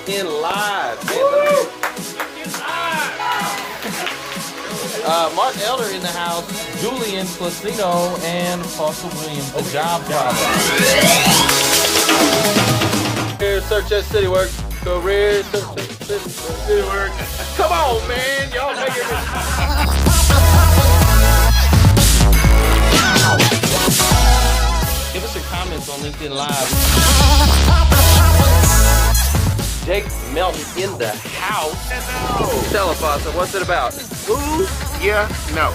LinkedIn Live. Mark Elder in the house, Julian Placino, and Foster Williams, the job father. Career search at CityWorks. Career search at CityWorks. Come on, man. Y'all making it. Give us your comments on LinkedIn Live. Jake Melton in the house. No. Tell us, Foster, what's it about? Who? Yeah, no.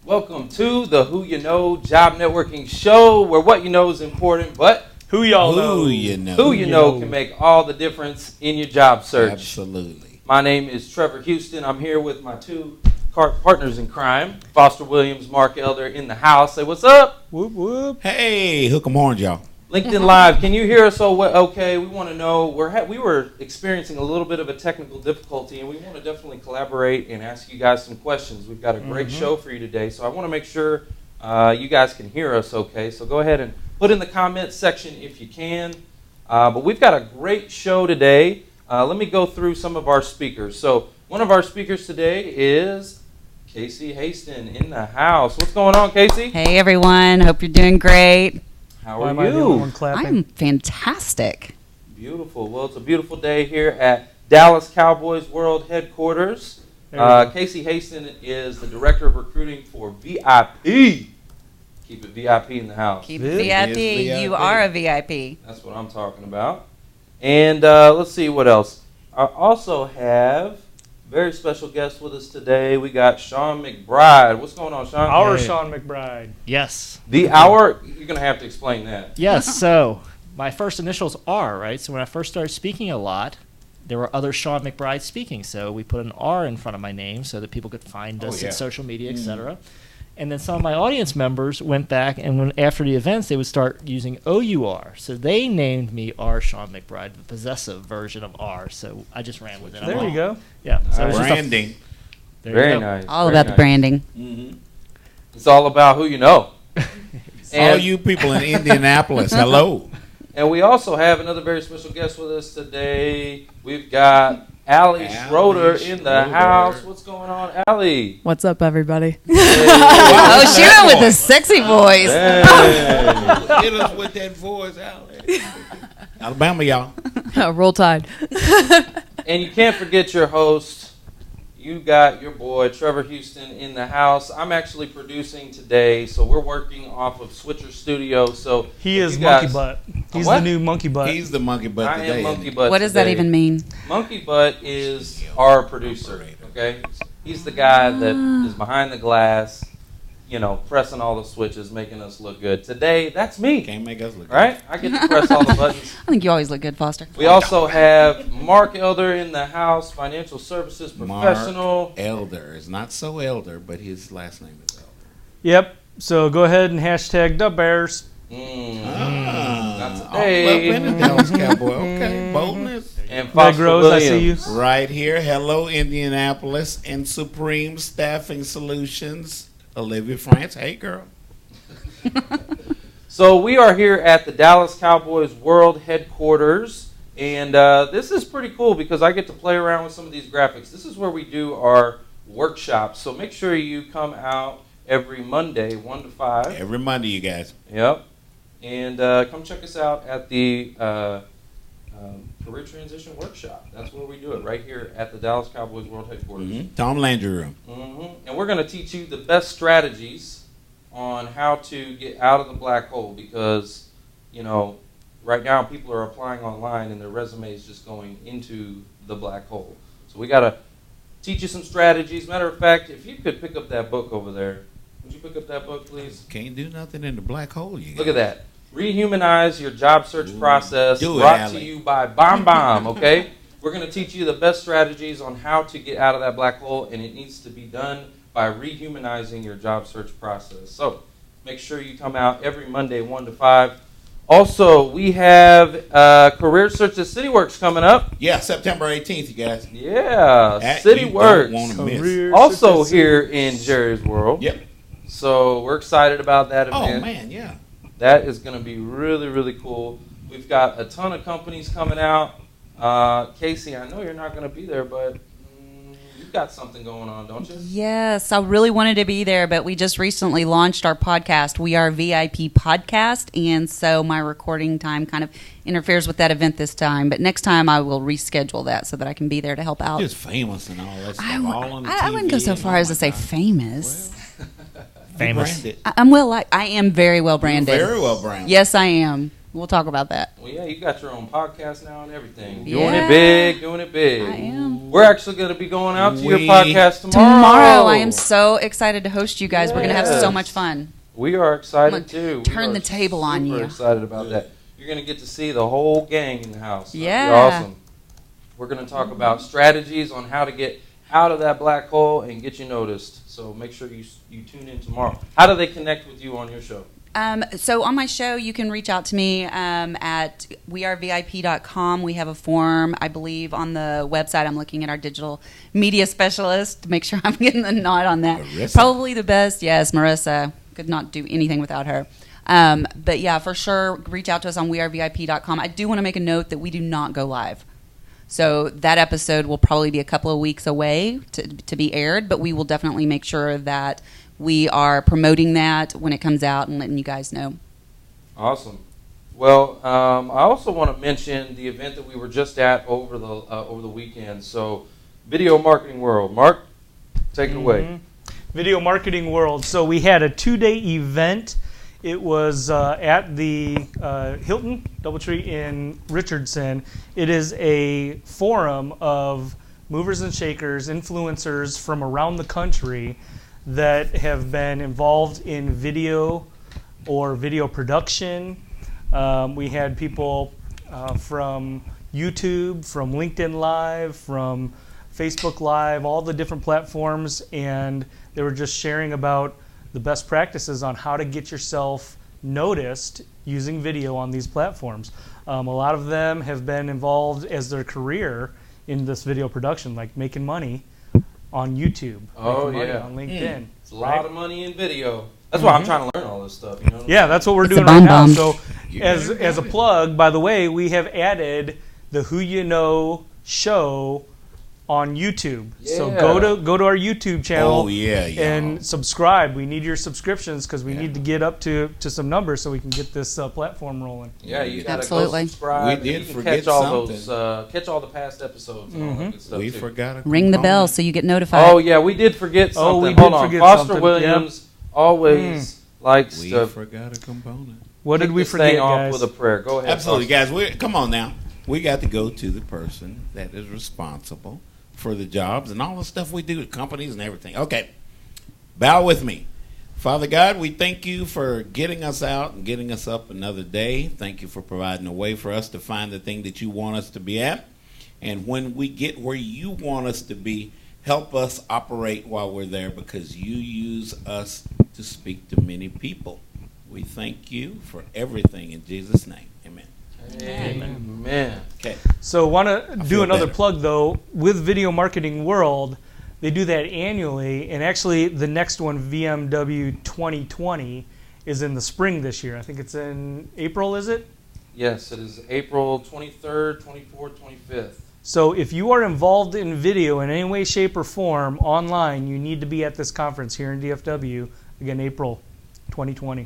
Welcome to the Who You Know Job Networking Show, where what you know is important, but who you know can make all the difference in your job search. Absolutely. My name is Trevor Houston. I'm here with my two partners in crime, Foster Williams, Mark Elder in the house. Say what's up. Whoop, whoop. Hey, hook 'em horns, y'all. LinkedIn Live, can you hear us? Okay, we want to know, we were experiencing a little bit of a technical difficulty, and we want to definitely collaborate and ask you guys some questions. We've got a great show for you today, so I want to make sure you guys can hear us okay. So go ahead and put in the comments section if you can. But we've got a great show today. Let me go through some of our speakers. So one of our speakers today is Casey Hasten in the house. What's going on, Casey? Hey, everyone. Hope you're doing great. How are you? I'm fantastic. Beautiful. Well, it's a beautiful day here at Dallas Cowboys World Headquarters. Casey Hasten is the Director of Recruiting for VIP. Keep it VIP in the house. Keep it VIP. You are a VIP. That's what I'm talking about. And let's see what else. I also have a very special guest with us today. We got Shawn McBride. What's going on, Shawn? Our Shawn McBride. Yes. You're going to have to explain that. Yes, so my first initials are, right? So when I first started speaking a lot, there were other Shawn McBride speaking. So we put an R in front of my name so that people could find us in social media, etc. And then some of my audience members went back, and after the events, they would start using OUR. So they named me R. Shawn McBride, the possessive version of R. So I just ran with it. There you go. Yeah. So Branding. Very nice. All about the branding. Mm-hmm. It's all about who you know. All you people in Indianapolis, hello. And we also have another very special guest with us today. We've got Allie Schroeder in the house. What's going on, Allie? What's up, everybody? Hey. Oh, she went with the sexy voice. Hit us with that voice, Allie. Alabama, y'all. Roll Tide. And you can't forget your host. You got your boy, Trevor Houston, in the house. I'm actually producing today, so we're working off of Switcher Studio. So he is Monkey Butt. He's the new Monkey Butt. He's the Monkey Butt today. I am Monkey Butt. What does that even mean? Monkey Butt is our producer, okay? He's the guy that is behind the glass, pressing all the switches, making us look good. Today, that's me. Can't make us look good. Right? I get to press all the buttons. I think you always look good, Foster. We also have Mark Elder in the house, financial services professional. Mark Elder is not so elder, but his last name is Elder. Yep. So go ahead and hashtag the Bears. Not today. All up in the Dallas Cowboy. Okay, boldness. And Foster Negros, Williams. I see you. Right here. Hello, Indianapolis and Supreme Staffing Solutions. Olivia France. Hey, girl. So we are here at the Dallas Cowboys World Headquarters, and this is pretty cool because I get to play around with some of these graphics. This is where we do our workshops, so make sure you come out every Monday, 1 to 5. Every Monday, you guys. Yep. And come check us out at the Career Transition Workshop. That's where we do it, right here at the Dallas Cowboys World Headquarters. Mm-hmm. Tom Landry Room. Mm-hmm. And we're going to teach you the best strategies on how to get out of the black hole because, right now people are applying online and their resume is just going into the black hole. So we got to teach you some strategies. Matter of fact, if you could pick up that book over there. Would you pick up that book, please? Can't do nothing in the black hole. Look at that. Rehumanize your job search process. Do it, brought Allie. to you by Bomb, okay? We're going to teach you the best strategies on how to get out of that black hole, and it needs to be done by rehumanizing your job search process. So make sure you come out every Monday, 1 to 5. Also, we have Career Search at CityWorks coming up. Yeah, September 18th, you guys. Yeah, That you don't CityWorks. wanna miss. Career Also Search at here in Jerry's World. Yep. So we're excited about that Oh, event. man, yeah. That is going to be really, really cool. We've got a ton of companies coming out. Casey, I know you're not going to be there, but you've got something going on, don't you? Yes, I really wanted to be there, but we just recently launched our podcast. We are VIP Podcast, and so my recording time kind of interferes with that event this time. But next time I will reschedule that so that I can be there to help out. Just famous and all that stuff. I, all on the I wouldn't go TV so and far oh as my to say God. famous. Famous. Branded. I am very well branded. You're very well branded. Yes, I am. We'll talk about that. Well, yeah, you got your own podcast now and everything. Yeah. Doing it big, doing it big. I am. We're actually going to be going out to your We- podcast tomorrow. Tomorrow, I am so excited to host you guys. We're going to have so Yes. much fun. We are excited I'm too. gonna turn We are the table on super you. excited about that. You're going to get to see the whole gang in the house. That'll be Yeah. awesome. We're going to talk about strategies on how to get out of that black hole and get you noticed. So make sure you tune in tomorrow. How do they connect with you on your show? So on my show, you can reach out to me at wearevip.com. We have a form, I believe, on the website. I'm looking at our digital media specialist to make sure I'm getting the nod on that. Marissa. Probably the best. Yes, Marissa. Could not do anything without her. But yeah, for sure, reach out to us on wearevip.com. I do want to make a note that we do not go live. So that episode will probably be a couple of weeks away to be aired, but we will definitely make sure that we are promoting that when it comes out and letting you guys know. Awesome. Well, I also want to mention the event that we were just at over the weekend. So, Video Marketing World. Mark, take it away. Video Marketing World. So we had a 2-day event. It was at the Hilton Doubletree in Richardson. It is a forum of movers and shakers, influencers from around the country that have been involved in video or video production. We had people from YouTube, from LinkedIn Live, from Facebook Live, all the different platforms, and they were just sharing about the best practices on how to get yourself noticed using video on these platforms. A lot of them have been involved as their career in this video production, like making money on YouTube, Oh, making money yeah. on LinkedIn. It's a lot of money in video. That's why I'm trying to learn all this stuff. You know? Yeah, that's what we're It's doing a right bomb now. bomb. So as a plug, by the way, we have added the Who You Know show on YouTube. So Yeah. go to our YouTube channel Oh, yeah, yeah. and subscribe. We need your subscriptions because we need to get up to some numbers so we can get this platform rolling. Yeah, you gotta Absolutely. go subscribe. We and did you can forget catch all something. those, catch all the past episodes and all that good stuff We too. forgot a Ring the bell component. so you get notified. Oh yeah, we did forget something. Oh, we Hold did on. forget Foster something. Williams always likes We to forgot a component. What did kick we this forget, thing off guys? with a prayer. Go ahead. Absolutely, Foster. guys. Come on now. We got to go to the person that is responsible for the jobs and all the stuff we do at companies and everything. Okay. Bow with me. Father God, we thank you for getting us out and getting us up another day. Thank you for providing a way for us to find the thing that you want us to be at. And when we get where you want us to be, help us operate while we're there because you use us to speak to many people. We thank you for everything in Jesus' name. Amen. Amen. Okay. So want to feel do another better. plug though with Video Marketing World. They do that annually, and actually the next one, VMW 2020, is in the spring this year. I think it's in April, is it? Yes, it is April 23rd, 24th, 25th. So if you are involved in video in any way, shape, or form online, you need to be at this conference here in DFW, again, April 2020.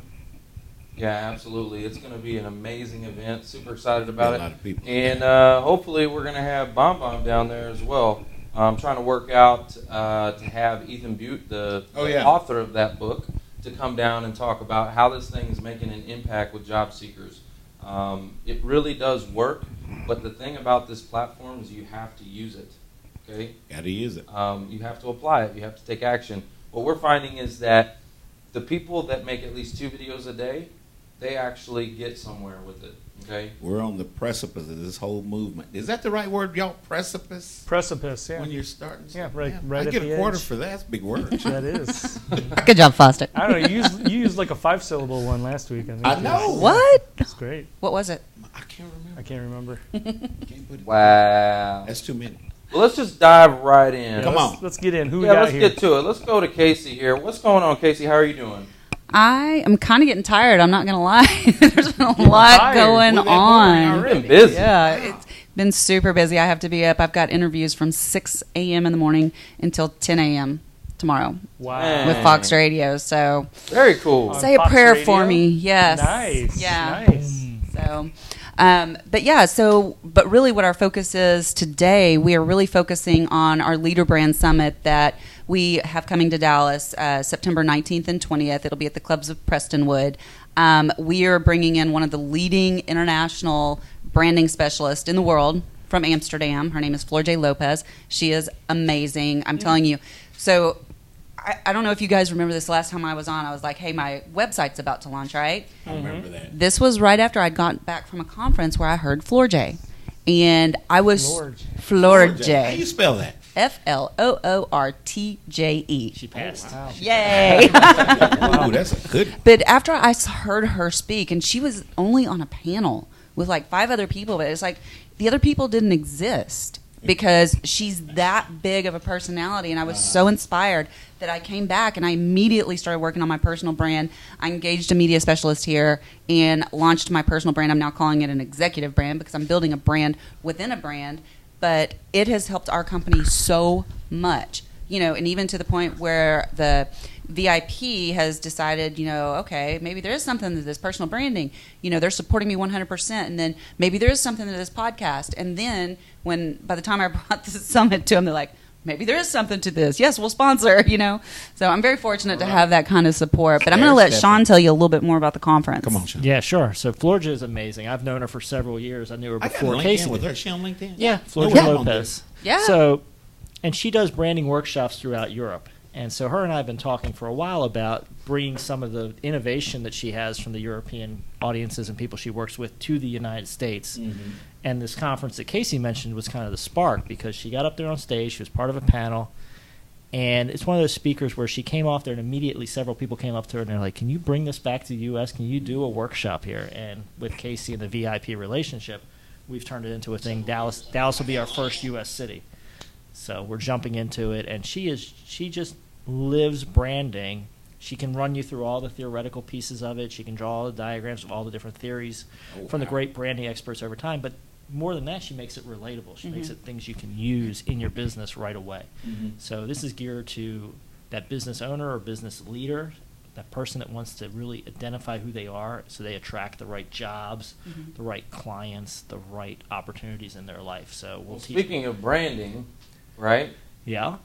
Yeah, absolutely. It's going to be an amazing event. Super excited about Be a it. lot of people. And hopefully we're going to have Bomb Bomb down there as well. I'm trying to work out to have Ethan Butte, the author of that book, to come down and talk about how this thing is making an impact with job seekers. It really does work, but the thing about this platform is you have to use it. Okay? Got to use it. You have to apply it. You have to take action. What we're finding is that the people that make at least 2 videos a day they actually get somewhere with it. Okay. We're on the precipice of this whole movement. Is that the right word, y'all? Precipice? Precipice, yeah. When you're starting? Yeah, right I at get the a quarter edge. for that. That's a big word. That is. Good job, Foster. I don't know. You used like a 5-syllable one last week. I know. What? That's great. What was it? I can't remember. I can't remember. Can't put it. Wow. That's too many. Well, let's just dive right in. Come on. Let's get in. Who we Yeah, got let's here? get to it. Let's go to Casey here. What's going on, Casey? How are you doing? I am kind of getting tired. I'm not going to lie. There's been a lot tired? going Well, that on. boring You've been busy. Yeah, it's been super busy. I have to be up. I've got interviews from 6 a.m. in the morning until 10 a.m. tomorrow Wow. with Fox Radio. So Very cool. On say a Fox prayer Radio? for me. Yes. Nice. Yeah. Nice. So, but really what our focus is today, we are really focusing on our Leader Brand Summit that we have coming to Dallas September 19th and 20th. It'll be at the Clubs of Prestonwood. We are bringing in one of the leading international branding specialists in the world from Amsterdam. Her name is Flor J. Lopez. She is amazing. I'm telling you. So I don't know if you guys remember this last time I was on. I was like, hey, my website's about to launch, right? I remember that. This was right after I'd gotten back from a conference where I heard Flor J. And I was Flor How J. you spell that? FLOORTJE. She passed. Wow. Yay. Ooh, that's a good one. But after I heard her speak, and she was only on a panel with like 5 other people, but it's like the other people didn't exist because she's that big of a personality. And I was so inspired that I came back and I immediately started working on my personal brand. I engaged a media specialist here and launched my personal brand. I'm now calling it an executive brand because I'm building a brand within a brand. But it has helped our company so much, and even to the point where the VIP has decided, okay, maybe there is something to this personal branding. They're supporting me 100%, and then maybe there is something to this podcast. And then by the time I brought the summit to them, they're like, maybe there is something to this. Yes, we'll sponsor, So I'm very fortunate to have that kind of support. But I'm going to let Sean tell you a little bit more about the conference. Come on, Sean. Yeah, sure. So Florja is amazing. I've known her for several years. I knew her I got before LinkedIn Casey. with her. Is she on LinkedIn? Yeah, No, Florja we're on Lopez. Yeah. So, and she does branding workshops throughout Europe. And so her and I have been talking for a while about bringing some of the innovation that she has from the European audiences and people she works with to the United States. Mm-hmm. And this conference that Casey mentioned was kind of the spark because she got up there on stage. She was part of a panel. And it's one of those speakers where she came off there and immediately several people came up to her and they're like, can you bring this back to the U.S.? Can you do a workshop here? And with Casey and the VIP relationship, we've turned it into a thing. Dallas will be our first U.S. city. So we're jumping into it. And she just lives branding. She can run you through all the theoretical pieces of it. She can draw all the diagrams of all the different theories from the great branding experts over time. But more than that, she makes it relatable. She makes it things you can use in your business right away. Mm-hmm. So this is geared to that business owner or business leader, that person that wants to really identify who they are so they attract the right jobs, the right clients, the right opportunities in their life. So we'll teach. Speaking of branding, right? Yeah.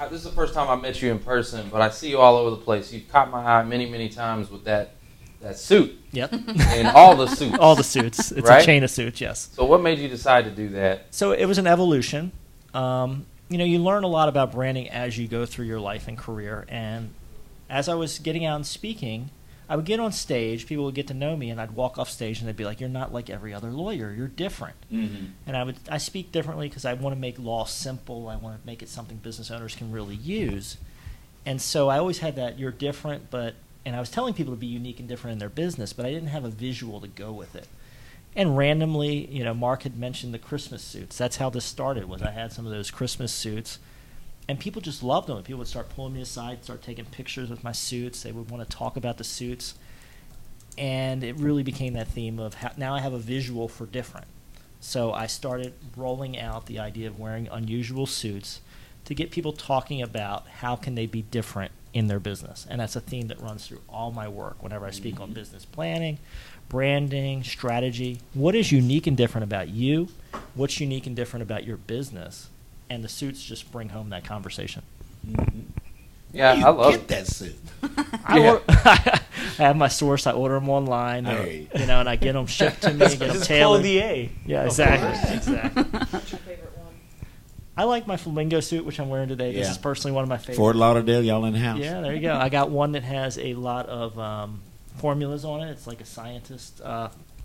This is the first time I met you in person, but I see you all over the place. You've caught my eye many, many times with that suit. Yep. And all the suits. All the suits. It's right? a chain of suits, yes. So what made you decide to do that? So it was an evolution. You learn a lot about branding as you go through your life and career. And as I was getting out and speaking, I would get on stage, people would get to know me, and I'd walk off stage and they'd be like, you're not like every other lawyer, you're different. Mm-hmm. And I speak differently because I want to make law simple. I want to make it something business owners can really use. And so I always had that, you're different, and I was telling people to be unique and different in their business, but I didn't have a visual to go with it. And randomly, Mark had mentioned the Christmas suits. That's how this started, was I had some of those Christmas suits. And people just loved them. People would start pulling me aside, start taking pictures with my suits. They would want to talk about the suits. And it really became that theme of now I have a visual for different. So I started rolling out the idea of wearing unusual suits to get people talking about how can they be different in their business. And that's a theme that runs through all my work whenever I speak on business planning, branding, strategy. What is unique and different about you? What's unique and different about your business? And the suits just bring home that conversation. Mm-hmm. Yeah, I love get that suit. I have my source. I order them online, and I get them shipped to me. Get them tailored. Clothier. Yeah, exactly. What's your favorite one? I like my flamingo suit, which I'm wearing today. This is personally one of my favorites. Fort Lauderdale, y'all in the house. Yeah, there you go. I got one that has a lot of formulas on it. It's like a scientist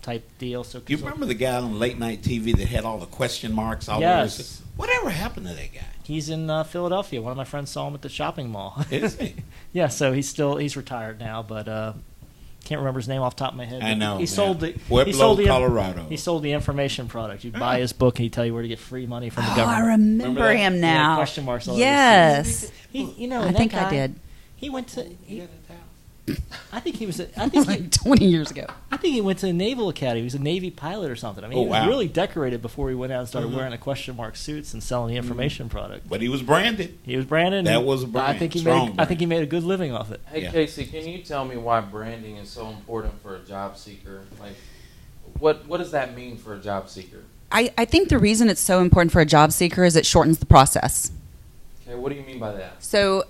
type deal. So You remember the guy on late night TV that had all the question marks all Yes. over? Whatever happened to that guy? He's in Philadelphia. One of my friends saw him at the shopping mall. Is he? Yeah, so he's retired now, but can't remember his name off the top of my head. I know. He sold the Pueblo, Colorado. He sold the information product. You'd buy his book and he'd tell you where to get free money from the government. I remember him He now. had question marks all over Yes. his face. I and think that I guy, did. He went to. I think he was. Like 20 years ago. I think he went to the Naval Academy. He was a Navy pilot or something. I mean, Oh, he was wow. really decorated before he went out and started wearing the question mark suits and selling the information product. But he was branded. He was branded. That and was a brand. I think he Strong made. I brand. think he made a good living off it. Hey, Yeah. Casey, can you tell me why branding is so important for a job seeker? Like, what does that mean for a job seeker? I think the reason it's so important for a job seeker is it shortens the process. Okay, what do you mean by that? So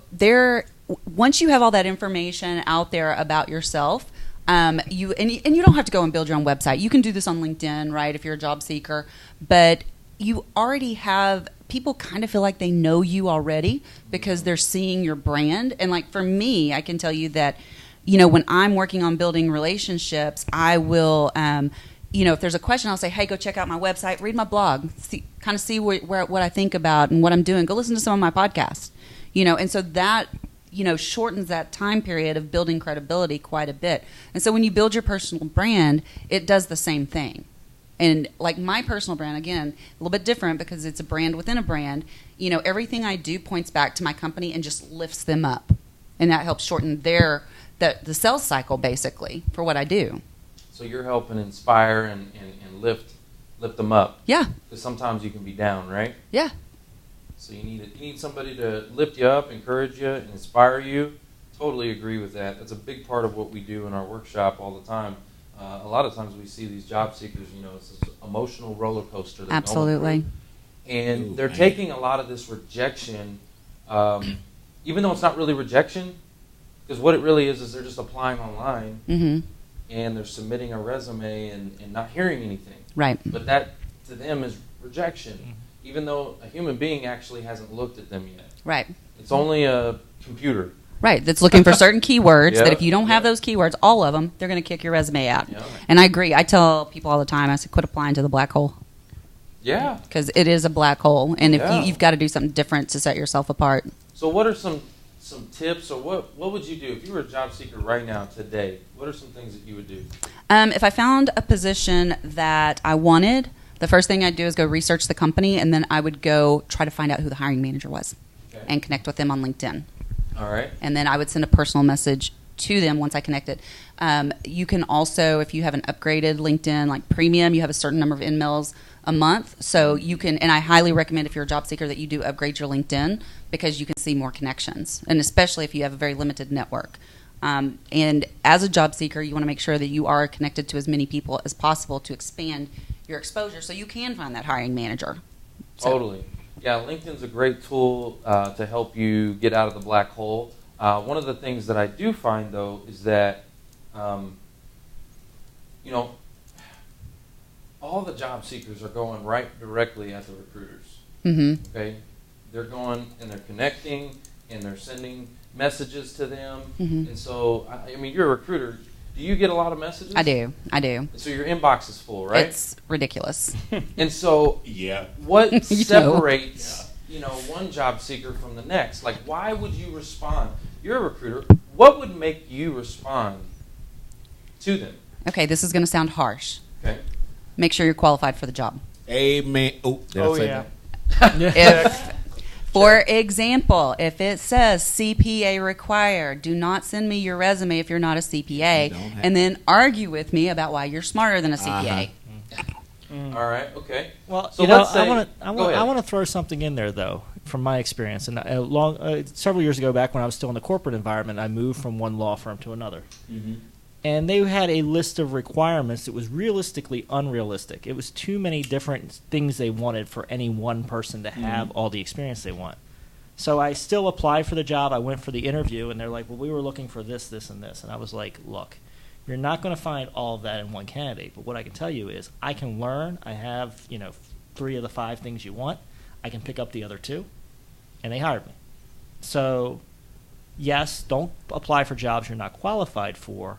once you have all that information out there about yourself, you don't have to go and build your own website. You can do this on LinkedIn, right? If you're a job seeker, but you already have people kind of feel like they know you already because they're seeing your brand. And like for me, I can tell you that, when I'm working on building relationships, I will. If there's a question, I'll say, hey, go check out my website, read my blog, see what I think about and what I'm doing. Go listen to some of my podcasts, and so that, shortens that time period of building credibility quite a bit. And so when you build your personal brand, it does the same thing. And like my personal brand, again, a little bit different because it's a brand within a brand, everything I do points back to my company and just lifts them up. And that helps shorten the sales cycle basically for what I do. So you're helping inspire and lift them up. Yeah. Because sometimes you can be down, right? Yeah. So you need somebody to lift you up, encourage you, and inspire you. Totally agree with that. That's a big part of what we do in our workshop all the time. A lot of times we see these job seekers, it's this emotional roller coaster. They're Absolutely. going through. And Ooh, they're man. taking a lot of this rejection, even though it's not really rejection, because what it really is they're just applying online. Mm-hmm. And they're submitting a resume and not hearing anything. Right. But that, to them, is rejection, even though a human being actually hasn't looked at them yet. Right. It's only a computer. Right. That's looking for certain keywords Yeah, that if you don't have yeah. those keywords, all of them, they're going to kick your resume out. Yeah. And I agree. I tell people all the time, I say, quit applying to the black hole. Yeah. Because it is a black hole. And if Yeah. you've got to do something different to set yourself apart. So what are some tips, or what would you do if you were a job seeker right now, today? What are some things that you would do? If I found a position that I wanted, the first thing I'd do is go research the company, and then I would go try to find out who the hiring manager was Okay. and connect with them on LinkedIn. All right. And then I would send a personal message to them once I connected. You can also, if you have an upgraded LinkedIn, like premium, you have a certain number of emails a month. So you can, and I highly recommend if you're a job seeker that you do upgrade your LinkedIn because you can see more connections, and especially if you have a very limited network. And as a job seeker, you want to make sure that you are connected to as many people as possible to expand your exposure so you can find that hiring manager. So- Totally. Yeah, LinkedIn's a great tool to help you get out of the black hole. One of the things that I do find, though, is that, all the job seekers are going right directly at the recruiters. Mm-hmm. Okay? They're going and they're connecting and they're sending messages to them. Mhm. And so, I mean, you're a recruiter. Do you get a lot of messages? I do. So your inbox is full, right? It's ridiculous. And so, Yeah. what You know. separates one job seeker from the next? Like, why would you respond? You're a recruiter. What would make you respond to them? Okay, this is going to sound harsh. Okay. Make sure you're qualified for the job. Amen. Oh, did I say that? If, for example, if it says CPA required, do not send me your resume if you're not a CPA, You don't have and then argue with me about why you're smarter than a CPA. All right. Okay. Well, So you know, let's say- I go ahead. want to throw something in there though, from my experience. And several years ago, back when I was still in the corporate environment, I moved from one law firm to another, and they had a list of requirements that was realistically unrealistic. It was too many different things they wanted for any one person to have all the experience they want. So I still applied for the job. I went for the interview, and they're like, "Well, we were looking for this, this, and this," and I was like, "Look." You're not going to find all of that in one candidate, but what I can tell you is I can learn. I have, 3 of the 5 things you want. I can pick up the other 2, and they hired me. So, yes, don't apply for jobs you're not qualified for,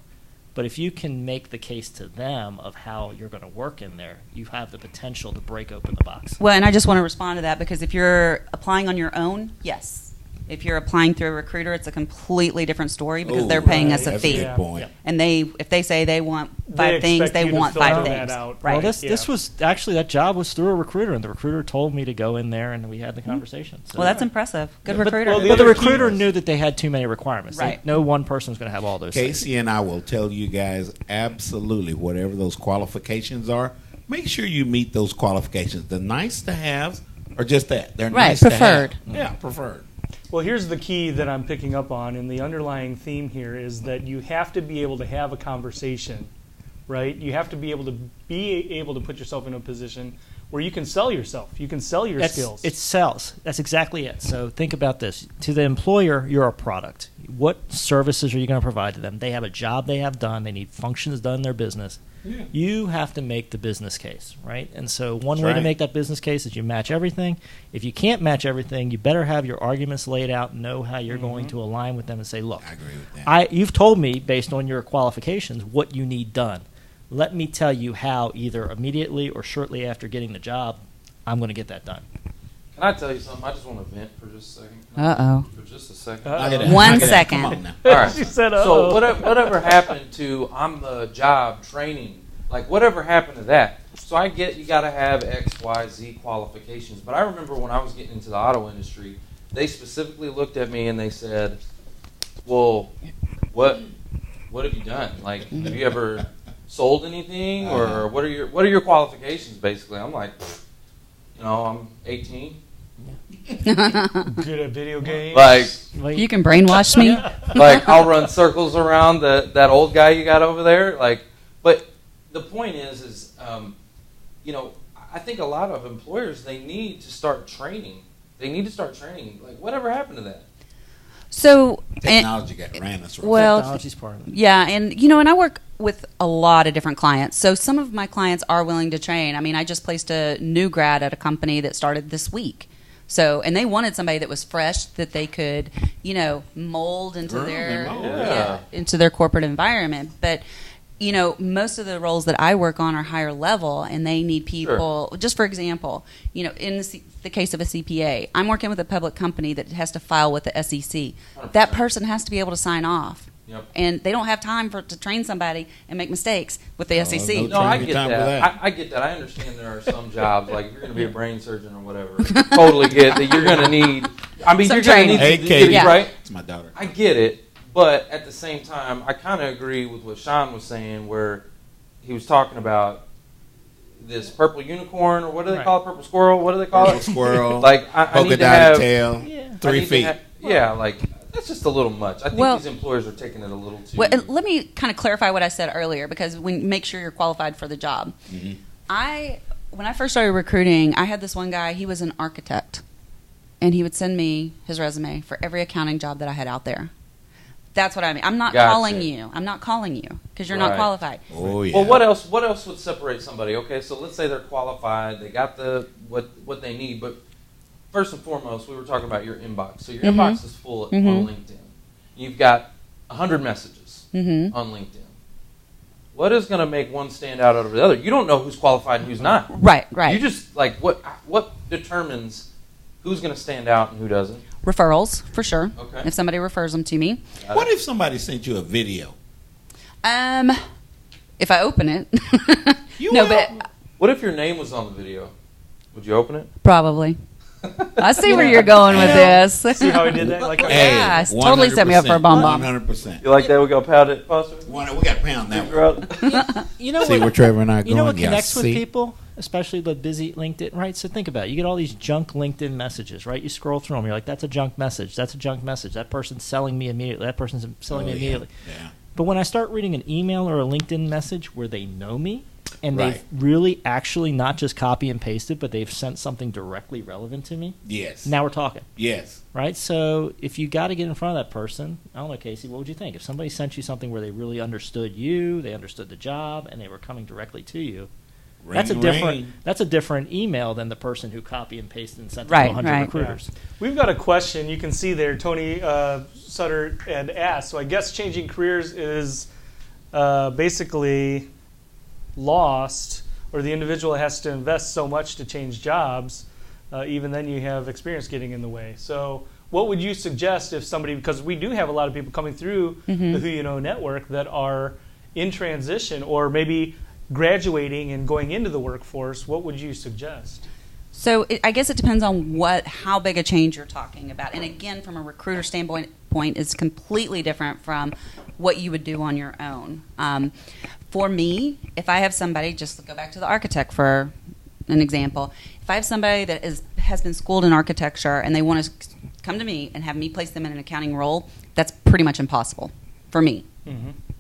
But if you can make the case to them of how you're going to work in there, you have the potential to break open the box. Well, and I just want to respond to that because if you're applying on your own, yes. If you're applying through a recruiter, it's a completely different story because they're paying us a That's fee. a good point. And if they say they want 5 things, they want 5 things. Right. Well, this was actually, that job was through a recruiter, and the recruiter told me to go in there, and we had the conversation. So, Well, that's impressive. Good But- recruiter. well, but the other key recruiter was- knew that they had too many requirements. Right. No one person was going to have all those things. Casey and I will tell you guys absolutely whatever those qualifications are, make sure you meet those qualifications. The nice to haves are just that. They're Right, nice preferred. to have. Yeah, preferred. Well, here's the key that I'm picking up on, and the underlying theme here is that you have to be able to have a conversation, right? You have to be able to put yourself in a position where you can sell yourself. You can sell your skills. It sells. That's exactly it. So think about this. To the employer, you're a product. What services are you going to provide to them? They have a job they have done. They need functions done in their business. Yeah. You have to make the business case, right? And so one That's way to right. make that business case is you match everything. If you can't match everything, you better have your arguments laid out, know how you're going to align with them and say, look, I agree with that. you've told me, based on your qualifications, what you need done. Let me tell you how, either immediately or shortly after getting the job, I'm going to get that done. Can I tell you something? I just want to vent for just a second. Uh-oh. For just a second. Look at that. 1 Look at that. second. Come on now. All right. She said, So uh-oh. whatever happened to on the job training? Like whatever happened to that? So I get you got to have X, Y, Z qualifications, but I remember when I was getting into the auto industry, they specifically looked at me and they said, "Well, what have you done? Like, have you ever sold anything, or what are your qualifications?" Basically, I'm like, I'm 18. Good at video games. Like, You can brainwash me. like I'll run circles around that old guy you got over there. Like, but the point is, I think a lot of employers, they need to start training. Like, whatever happened to that? So, Technology ran us right. well, Technology's part of it. yeah, and I work with a lot of different clients. So some of my clients are willing to train. I mean, I just placed a new grad at a company that started this week. So, and they wanted somebody that was fresh, that they could, mold into into their corporate environment. But, most of the roles that I work on are higher level, and they need people. Sure. Just for example, in the case of a CPA, I'm working with a public company that has to file with the SEC. 100%. That person has to be able to sign off. Yep. And they don't have time to train somebody and make mistakes with the SEC. No, I get that. I get that. I understand there are some jobs, like if you're going to be a brain surgeon or whatever, totally get that you're going to need. I mean, you're going to need to Katie, get it right. It's my daughter. I get it, but at the same time, I kind of agree with what Sean was saying, where he was talking about this purple unicorn, or what do they call it? Purple squirrel? What do they call Purple it? squirrel. Like I polka need to dotted have tail. 3 feet. Like that's just a little much. I think these employers are taking it a little too. Well, let me kind of clarify what I said earlier, because make sure you're qualified for the job. Mm-hmm. When I first started recruiting, I had this one guy. He was an architect, and he would send me his resume for every accounting job that I had out there. That's what I mean. I'm not calling you. I'm not calling you because you're not qualified. Oh yeah. Well, what else would separate somebody? Okay, so let's say they're qualified. They got what they need, but first and foremost, we were talking about your inbox. So your inbox is full on LinkedIn. You've got 100 messages on LinkedIn. What is going to make one stand out over the other? You don't know who's qualified and who's not. Right. You just what determines who's going to stand out and who doesn't? Referrals, for sure. Okay. If somebody refers them to me. What if somebody sent you a video? If I open it. But what if your name was on the video? Would you open it? Probably. I see where you're going with this. See how he did that? Like, yeah, totally set me up for a bomb. 100%. You like that? We got to pound it, Foster? We got to pound that one. You know See what? where Trevor and I are You know going? what connects with people, especially the busy LinkedIn, right? So think about it. You get all these junk LinkedIn messages, right? You scroll through them. You're like, that's a junk message. That's a junk message. That person's selling me immediately. That person's selling me immediately. Yeah. But when I start reading an email or a LinkedIn message where they know me, and they've really actually not just copy and pasted, but they've sent something directly relevant to me. Yes. Now we're talking. Yes. Right? So if you got to get in front of that person, I don't know, Casey, what would you think? If somebody sent you something where they really understood you, they understood the job, and they were coming directly to you, that's a different email than the person who copy and pasted and sent it to 100 recruiters. Yeah. We've got a question you can see there. Tony Sutter had asked. So I guess changing careers is basically lost, or the individual has to invest so much to change jobs, even then you have experience getting in the way. So what would you suggest if somebody, because we do have a lot of people coming through the Who You Know network that are in transition or maybe graduating and going into the workforce, what would you suggest? So I guess it depends on how big a change you're talking about. And again, from a recruiter standpoint, it's completely different from what you would do on your own. For me, if I have somebody, just go back to the architect for an example. If I have somebody that has been schooled in architecture and they want to come to me and have me place them in an accounting role, that's pretty much impossible for me.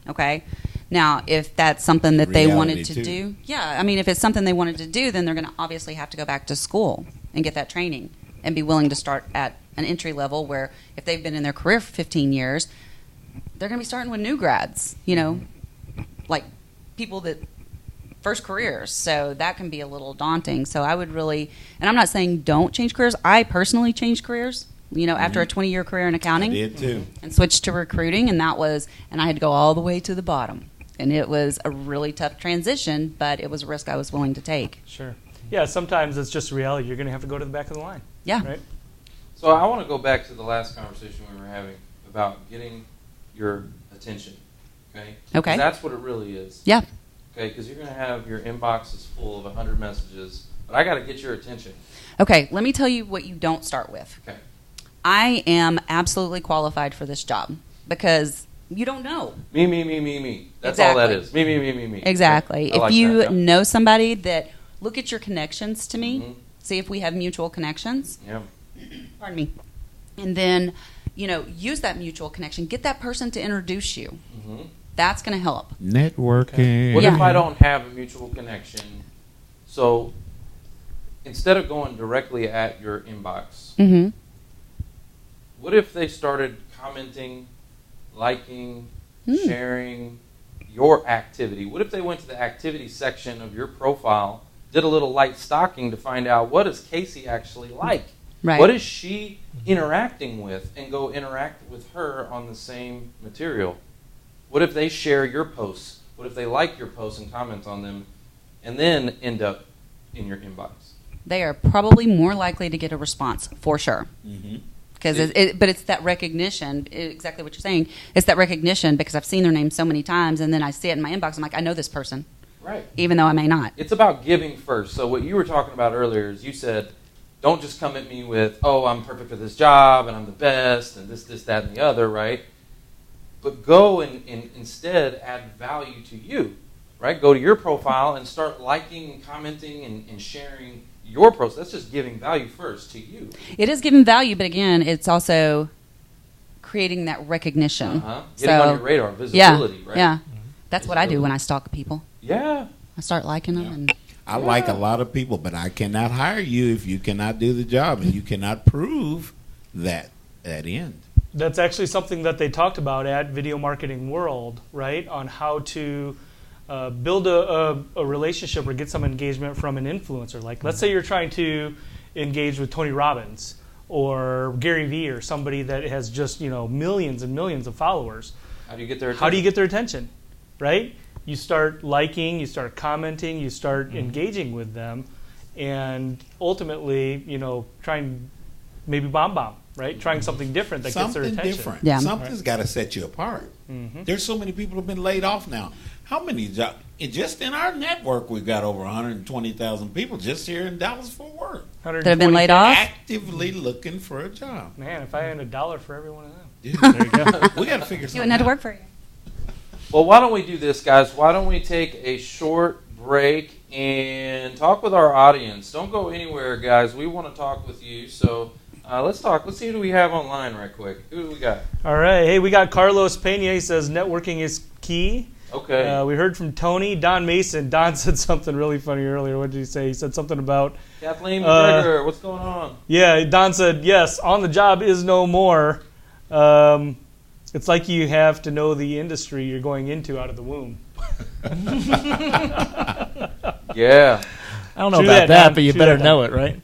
Okay? Now, if that's something that they wanted to do, if it's something they wanted to do, then they're going to obviously have to go back to school and get that training and be willing to start at an entry level where if they've been in their career for 15 years, they're going to be starting with new grads, like people that first careers. So that can be a little daunting. So I would really, and I'm not saying don't change careers. I personally changed careers. After a 20-year career in accounting. I did too. And switched to recruiting, and I had to go all the way to the bottom. And it was a really tough transition, but it was a risk I was willing to take. Sure. Yeah, sometimes it's just reality. You're going to have to go to the back of the line. Yeah. Right? So I want to go back to the last conversation we were having about getting your attention. Okay? Okay. 'Cause that's what it really is. Yeah. Okay, because you're going to have your inbox is full of 100 messages, but I got to get your attention. Okay, let me tell you what you don't start with. Okay. I am absolutely qualified for this job because you don't know. Me. That's Exactly. all that is. Me. Exactly. I like if you that, yeah. know somebody that, look at your connections to me, see if we have mutual connections. Yeah. Pardon me. And then, use that mutual connection. Get that person to introduce you. That's going to help. Networking. What Yeah. if I don't have a mutual connection? So instead of going directly at your inbox, what if they started commenting, liking, sharing your activity? What if they went to the activity section of your profile, did a little light stalking to find out what does Casey actually like? Right. What is she interacting with, and go interact with her on the same material? What if they share your posts? What if they like your posts and comment on them and then end up in your inbox? They are probably more likely to get a response, for sure. Because but it's that recognition, exactly what you're saying. It's that recognition because I've seen their name so many times, and then I see it in my inbox. I'm like, I know this person, Right. even though I may not. It's about giving first. So what you were talking about earlier is you said, don't just come at me with, oh, I'm perfect for this job, and I'm the best, and this, that, and the other, right? But go and instead add value to you, right? Go to your profile and start liking and commenting and sharing your post. That's just giving value first to you. It is giving value, but again, it's also creating that recognition. Getting on your radar, visibility, right? Yeah. That's what I do when I stalk people. Yeah. I start liking them. And I like a lot of people, but I cannot hire you if you cannot do the job and you cannot prove that end. That's actually something that they talked about at Video Marketing World, right? On how to build a relationship or get some engagement from an influencer. Like, let's say you're trying to engage with Tony Robbins or Gary Vee or somebody that has just, millions and millions of followers. How do you get their attention? How do you get their attention, right? You start liking, you start commenting, you start engaging with them, and ultimately, trying maybe bomb, right? Trying something different that gets their attention. Something different. Yeah. Something's got to set you apart. There's so many people who have been laid off now. How many jobs? Just in our network, we've got over 120,000 people just here in Dallas-Fort Worth. that have been laid off. Actively looking for a job. Man, if I had $1 for every one of them. Dude, there you go. We got to figure You something wouldn't have to out. work for you. Well, why don't we do this, guys? Why don't we take a short break and talk with our audience? Don't go anywhere, guys. We want to talk with you. So let's talk. Let's see who we have online right quick. Who do we got? All right. Hey, we got Carlos Pena. He says networking is key. Okay. We heard from Tony. Don Mason. Don said something really funny earlier. What did he say? He said something about... Kathleen McGregor, what's going on? Yeah, Don said, yes, on the job is no more. It's like you have to know the industry you're going into out of the womb. Yeah. I don't know True about that, that, Don. but you True better that, know it, right?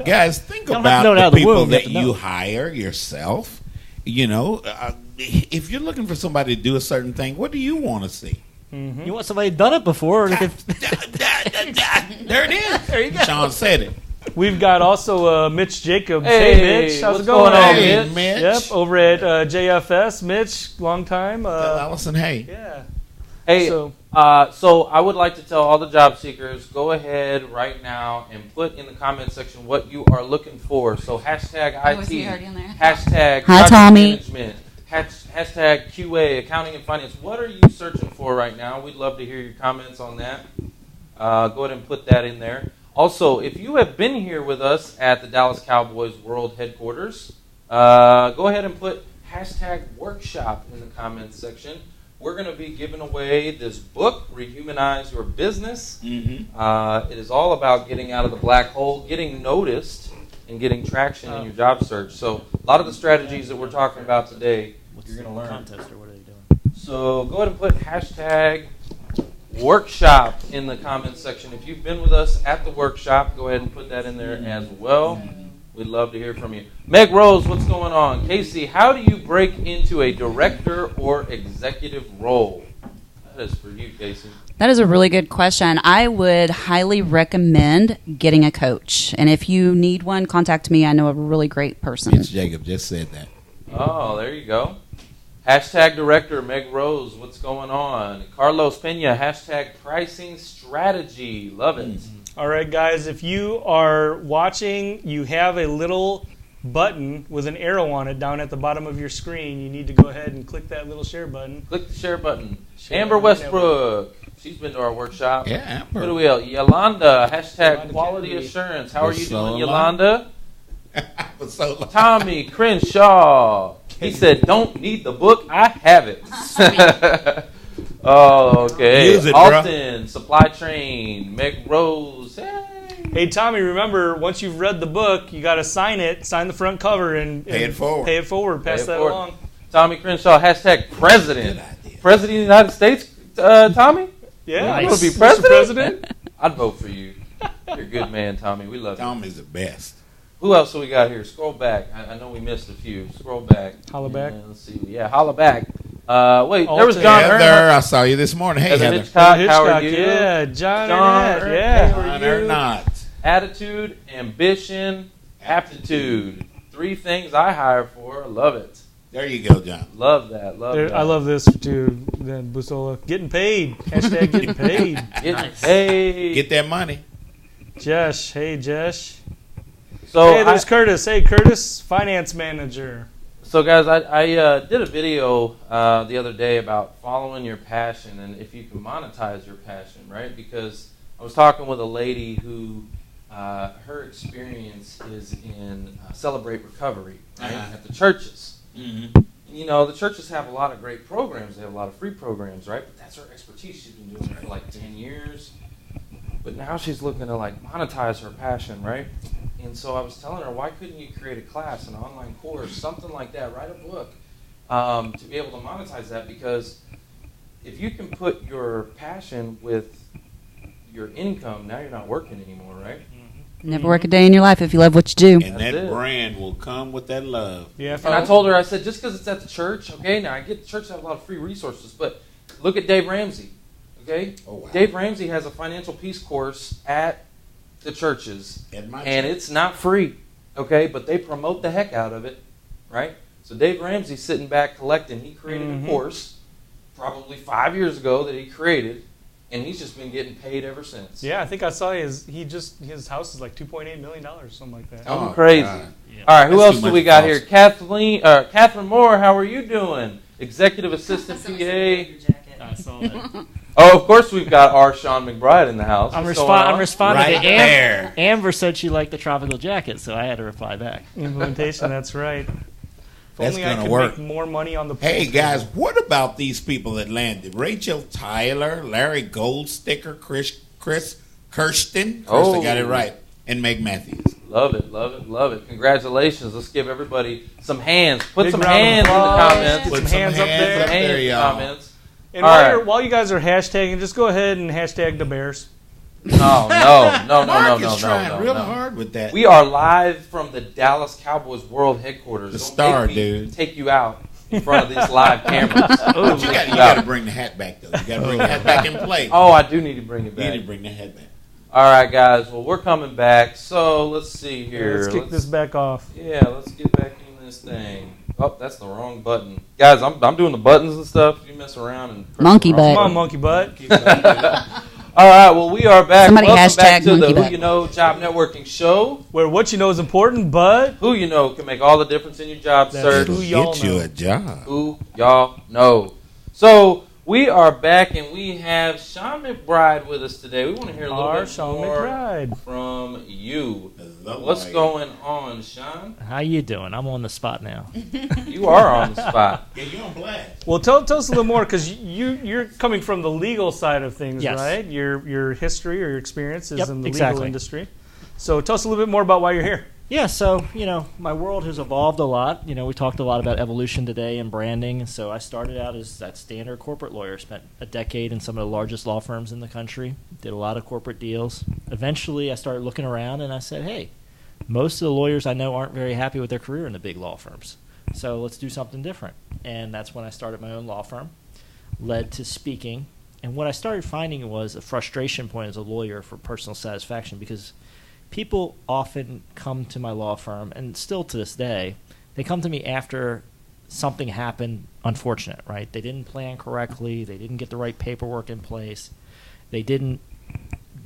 Guys, think don't have to know it about out of the the people womb, you have that to know. you hire yourself. if you're looking for somebody to do a certain thing, what do you want to see? Mm-hmm. You want somebody done it before? There it is. There you go. Sean said it. We've got also Mitch Jacobs. Hey, Hey Mitch, how's what's it going? going on, Hey, Mitch? Mitch. Yep, over at JFS. Mitch, long time. Allison, hey. Yeah. Hey, So- so I would like to tell all the job seekers, go ahead right now and put in the comment section what you are looking for. So hashtag was IT, he already in there? hashtag Hi, project Tommy. management, hashtag QA, accounting and finance. What are you searching for right now? We'd love to hear your comments on that. Go ahead and put that in there. Also, if you have been here with us at the Dallas Cowboys World Headquarters, go ahead and put hashtag workshop in the comments section. We're going to be giving away this book, Rehumanize Your Business. Mm-hmm. It is all about getting out of the black hole, getting noticed, and getting traction in your job search. So a lot of the strategies that we're talking about today, you're going to learn. Contest or what are they doing? So go ahead and put hashtag workshop in the comments section. If you've been with us at the workshop, go ahead and put that in there as well. We'd love to hear from you. Meg Rose, what's going on? Casey, how do you break into a director or executive role? That is for you, Casey. That is a really good question. I would highly recommend getting a coach. And if you need one, contact me. I know a really great person. Mitch Jacob just said that. Oh, there you go. Hashtag director, Meg Rose, what's going on? Carlos Pena, hashtag pricing strategy. Love it. All right, guys, if you are watching, you have a little button with an arrow on it down at the bottom of your screen. You need to go ahead and click that little share button. Click the share button. Share Amber button. Westbrook. She's been to our workshop. Yeah, Who do Amber. we have? Yolanda, hashtag Yolanda quality Kennedy. assurance. How are you So doing, long. Yolanda? For so long. Tommy Crenshaw. He said, don't need the book. I have it. Oh, okay. Use it, bro. Alton, Supply Train, Meg Rose. Hey. Hey, Tommy, remember, once you've read the book, you got to sign it, sign the front cover, and Pay it forward. Pay it forward. Pass Pay it that forward. along. Tommy Crenshaw, hashtag president. Good idea. President of the United States, Tommy? Yeah, You nice. want to be Mr. president? I'd vote for you. You're a good man, Tommy. We love you. Tommy's the best. Who else do we got here? Scroll back. I know we missed a few. Scroll back. Holla back. Let's see. Yeah, holla back. Wait, there was Alton. John Heather, Earnart. I saw you this morning. Hey, Heather Heather. Hitchcock, how are Hitchcock, you? Yeah, John John Earnart, yeah. How are On you? or not. Attitude, ambition, aptitude. 3 things I hire for. Love it. There you go, John. Love that. Love that. I love this too. Then Busola, getting paid. Hashtag getting paid. Hey. Get that money. Jesh, hey Jesh. So Hey, there's Curtis. Hey Curtis, finance manager. So guys, I did a video the other day about following your passion and if you can monetize your passion, right? Because I was talking with a lady who her experience is in Celebrate Recovery, right? At the churches. Mm-hmm. You know, the churches have a lot of great programs. They have a lot of free programs, right? But that's her expertise. She's been doing it for like 10 years. But now she's looking to like monetize her passion, right? And so I was telling her, why couldn't you create a class, an online course, something like that, write a book to be able to monetize that? Because if you can put your passion with your income, now you're not working anymore, right? Never work a day in your life if you love what you do. And That's that it. brand will come with that love. Yeah, And I told her, I said, just because it's at the church, okay, now I get the church have a lot of free resources, but look at Dave Ramsey, okay? Oh, wow. Dave Ramsey has a financial peace course at the churches, At my and church. it's not free, okay? But they promote the heck out of it, right? So Dave Ramsey's sitting back collecting. He created a course probably 5 years ago that he created, and he's just been getting paid ever since. Yeah, I think I saw his house is like $2.8 million or something like that. I'm crazy. God. Yeah. All right, who That's else too do much we got cost. here? Catherine Moore, how are you doing? Executive Assistant PA. I saw that. Oh, of course we've got our Sean McBride in the house. I'm What's going on? responding Right to there. Amber said she liked the tropical jacket, so I had to reply back. Implementation, that's right. If That's only I gonna could work. make more money on the Hey, post. guys, what about these people that landed? Rachel Tyler, Larry Goldsticker, Chris Kirsten. Oh. Got it right. And Meg Matthews. Love it, love it, love it. Congratulations. Let's give everybody some hands. Put Big some round of hands in the applause. comments. Put some hands up there. Some hands in the y'all. comments. And All right. while you guys are hashtagging, just go ahead and hashtag the Bears. No. Mark is trying real no. hard with that. We are live from the Dallas Cowboys World Headquarters. The Don't star, make me dude. Take you out. in front of these live cameras. But you got to bring the hat back, though. You got to bring the hat back in play. Oh, I do need to bring it back. You need to bring the hat back. All right, guys. Well, we're coming back. So let's see here. Let's kick this back off. Yeah, let's get back in this thing. Oh, that's the wrong button. Guys, I'm doing the buttons and stuff. You mess around and press Monkey the wrong butt. Come on, monkey butt. All right, well, we are back. Somebody Welcome back hashtag to the monkey Who butt. You Know Job Networking Show. Where what you know is important, but Who you know can make all the difference in your job That's search. who y'all Get you know. a job. Who y'all know. So we are back, and we have Shawn McBride with us today. We want to hear a little Our bit Shawn more McBride. from you. Hello, What's Mike. going on, Shawn? How you doing? I'm on the spot now. You are on the spot. Yeah, you're on blast. Well, tell us a little more, because you're coming from the legal side of things, Yes. right? Your history or your experience is Yep, in the legal exactly. industry. So tell us a little bit more about why you're here. Yeah, so, my world has evolved a lot. We talked a lot about evolution today and branding. So I started out as that standard corporate lawyer, spent a decade in some of the largest law firms in the country, did a lot of corporate deals. Eventually, I started looking around and I said, hey, most of the lawyers I know aren't very happy with their career in the big law firms. So let's do something different. And that's when I started my own law firm, led to speaking. And what I started finding was a frustration point as a lawyer for personal satisfaction, because people often come to my law firm, and still to this day, they come to me after something happened unfortunate, right? They didn't plan correctly. They didn't get the right paperwork in place. They didn't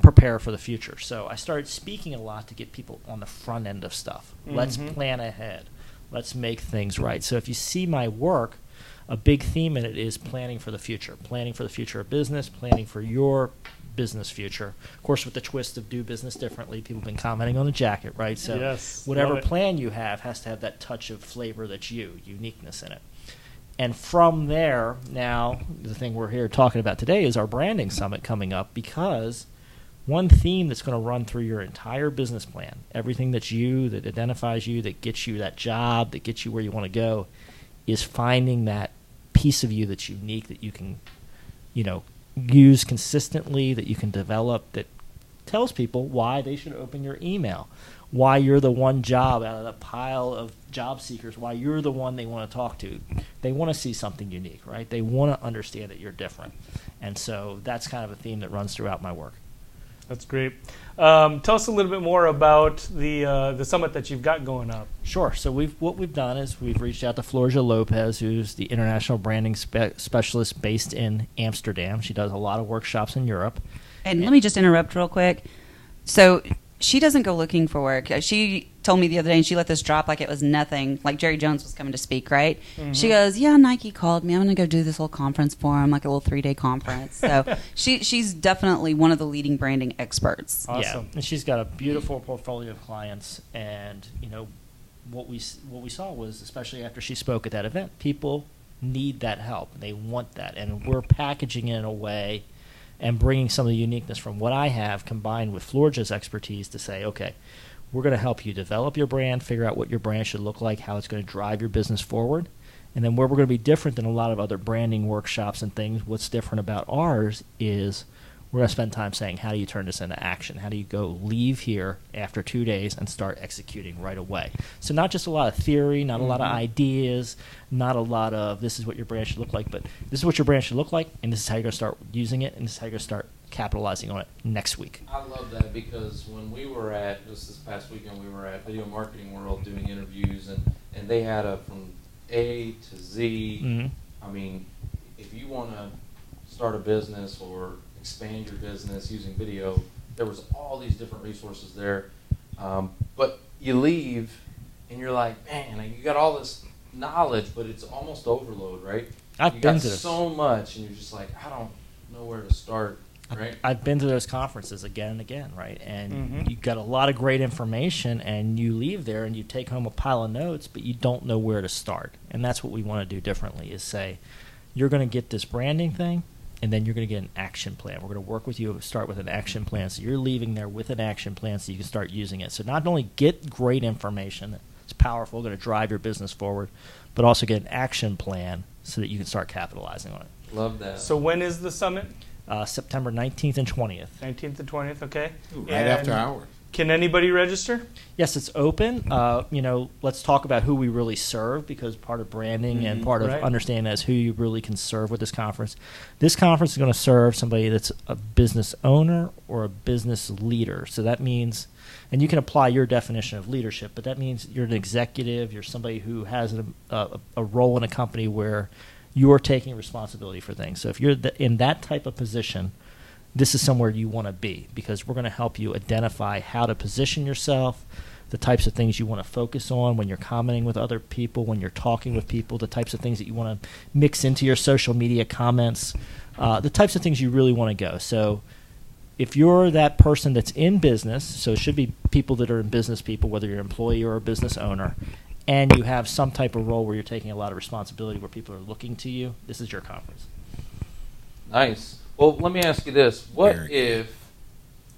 prepare for the future. So I started speaking a lot to get people on the front end of stuff. Let's plan ahead. Let's make things right. So if you see my work, a big theme in it is planning for the future of business, planning for your business future. Of course, with the twist of do business differently, people have been commenting on the jacket, right? So Yes, whatever love it. plan you have has to have that touch of flavor that's uniqueness in it. And from there, now, the thing we're here talking about today is our branding summit coming up, because one theme that's going to run through your entire business plan, everything that's you, that identifies you, that gets you that job, that gets you where you want to go, is finding that piece of you that's unique, that you can, use consistently, that you can develop, that tells people why they should open your email, why you're the one job out of the pile of job seekers, why you're the one they want to talk to. They want to see something unique, right? They want to understand that you're different. And so that's kind of a theme that runs throughout my work. That's great. Tell us a little bit more about the summit that you've got going up. Sure. So what we've done is we've reached out to Floria Lopez, who's the international branding specialist based in Amsterdam. She does a lot of workshops in Europe. And let me just interrupt real quick. So she doesn't go looking for work. She told me the other day, and she let this drop like it was nothing, like Jerry Jones was coming to speak, right? She goes, yeah, Nike called me. I'm going to go do this little conference for him, like a little 3-day conference. So she's definitely one of the leading branding experts. Awesome. Yeah, and she's got a beautiful portfolio of clients, and what we saw was, especially after she spoke at that event, people need that help. They want that, and we're packaging it in a way and bringing some of the uniqueness from what I have combined with Floria's expertise to say, okay, we're going to help you develop your brand, figure out what your brand should look like, how it's going to drive your business forward. And then where we're going to be different than a lot of other branding workshops and things, what's different about ours is we're going to spend time saying, how do you turn this into action? How do you go leave here after 2 days and start executing right away? So not just a lot of theory, not a lot of ideas, not a lot of this is what your brand should look like, but this is what your brand should look like, and this is how you're going to start using it, and this is how you're going to start capitalizing on it next week. I love that, because when we were at, just this past weekend, we were at Video Marketing World doing interviews, and they had from A to Z. I mean, if you want to start a business or expand your business using video, there was all these different resources there. But you leave, and you're like, man, you got all this knowledge, but it's almost overload, right? I've You been got to this. so much, and you're just like, I don't know where to start, right? I've been to those conferences again and again, right? And you got a lot of great information, and you leave there and you take home a pile of notes, but you don't know where to start. And that's what we want to do differently, is say, you're going to get this branding thing, and then you're going to get an action plan. We're going to work with you, start with an action plan. So you're leaving there with an action plan so you can start using it. So not only get great information that's powerful, going to drive your business forward, but also get an action plan so that you can start capitalizing on it. Love that. So when is the summit? September 19th and 20th. 19th and 20th, okay. Right after hours. Can anybody register? Yes, it's open. Let's talk about who we really serve, because part of branding and part of understanding is who you really can serve with this conference. This conference is going to serve somebody that's a business owner or a business leader. So that means, and you can apply your definition of leadership, but that means you're an executive, you're somebody who has a role in a company where you're taking responsibility for things. So if you're in that type of position, this is somewhere you want to be, because we're going to help you identify how to position yourself, the types of things you want to focus on when you're commenting with other people, when you're talking with people, the types of things that you want to mix into your social media comments, the types of things you really want to go. So if you're that person that's in business, so it should be people that are in business people, whether you're an employee or a business owner, and you have some type of role where you're taking a lot of responsibility, where people are looking to you, this is your conference. Nice. Well, let me ask you this. What if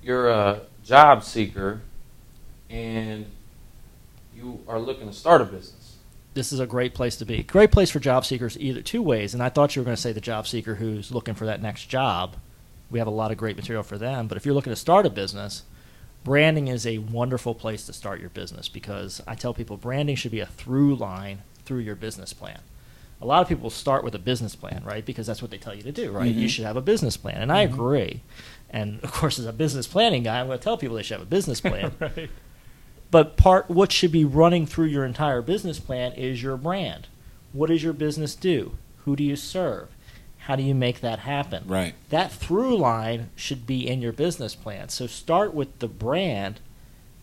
you're a job seeker and you are looking to start a business? This is a great place to be. Great place for job seekers either two ways. And I thought you were going to say the job seeker who's looking for that next job. We have a lot of great material for them. But if you're looking to start a business, branding is a wonderful place to start your business, because I tell people branding should be a through line through your business plan. A lot of people start with a business plan, right? Because that's what they tell you to do, right? You should have a business plan. And I agree. And, of course, as a business planning guy, I'm going to tell people they should have a business plan. Right. But what should be running through your entire business plan is your brand. What does your business do? Who do you serve? How do you make that happen? Right. That through line should be in your business plan. So start with the brand.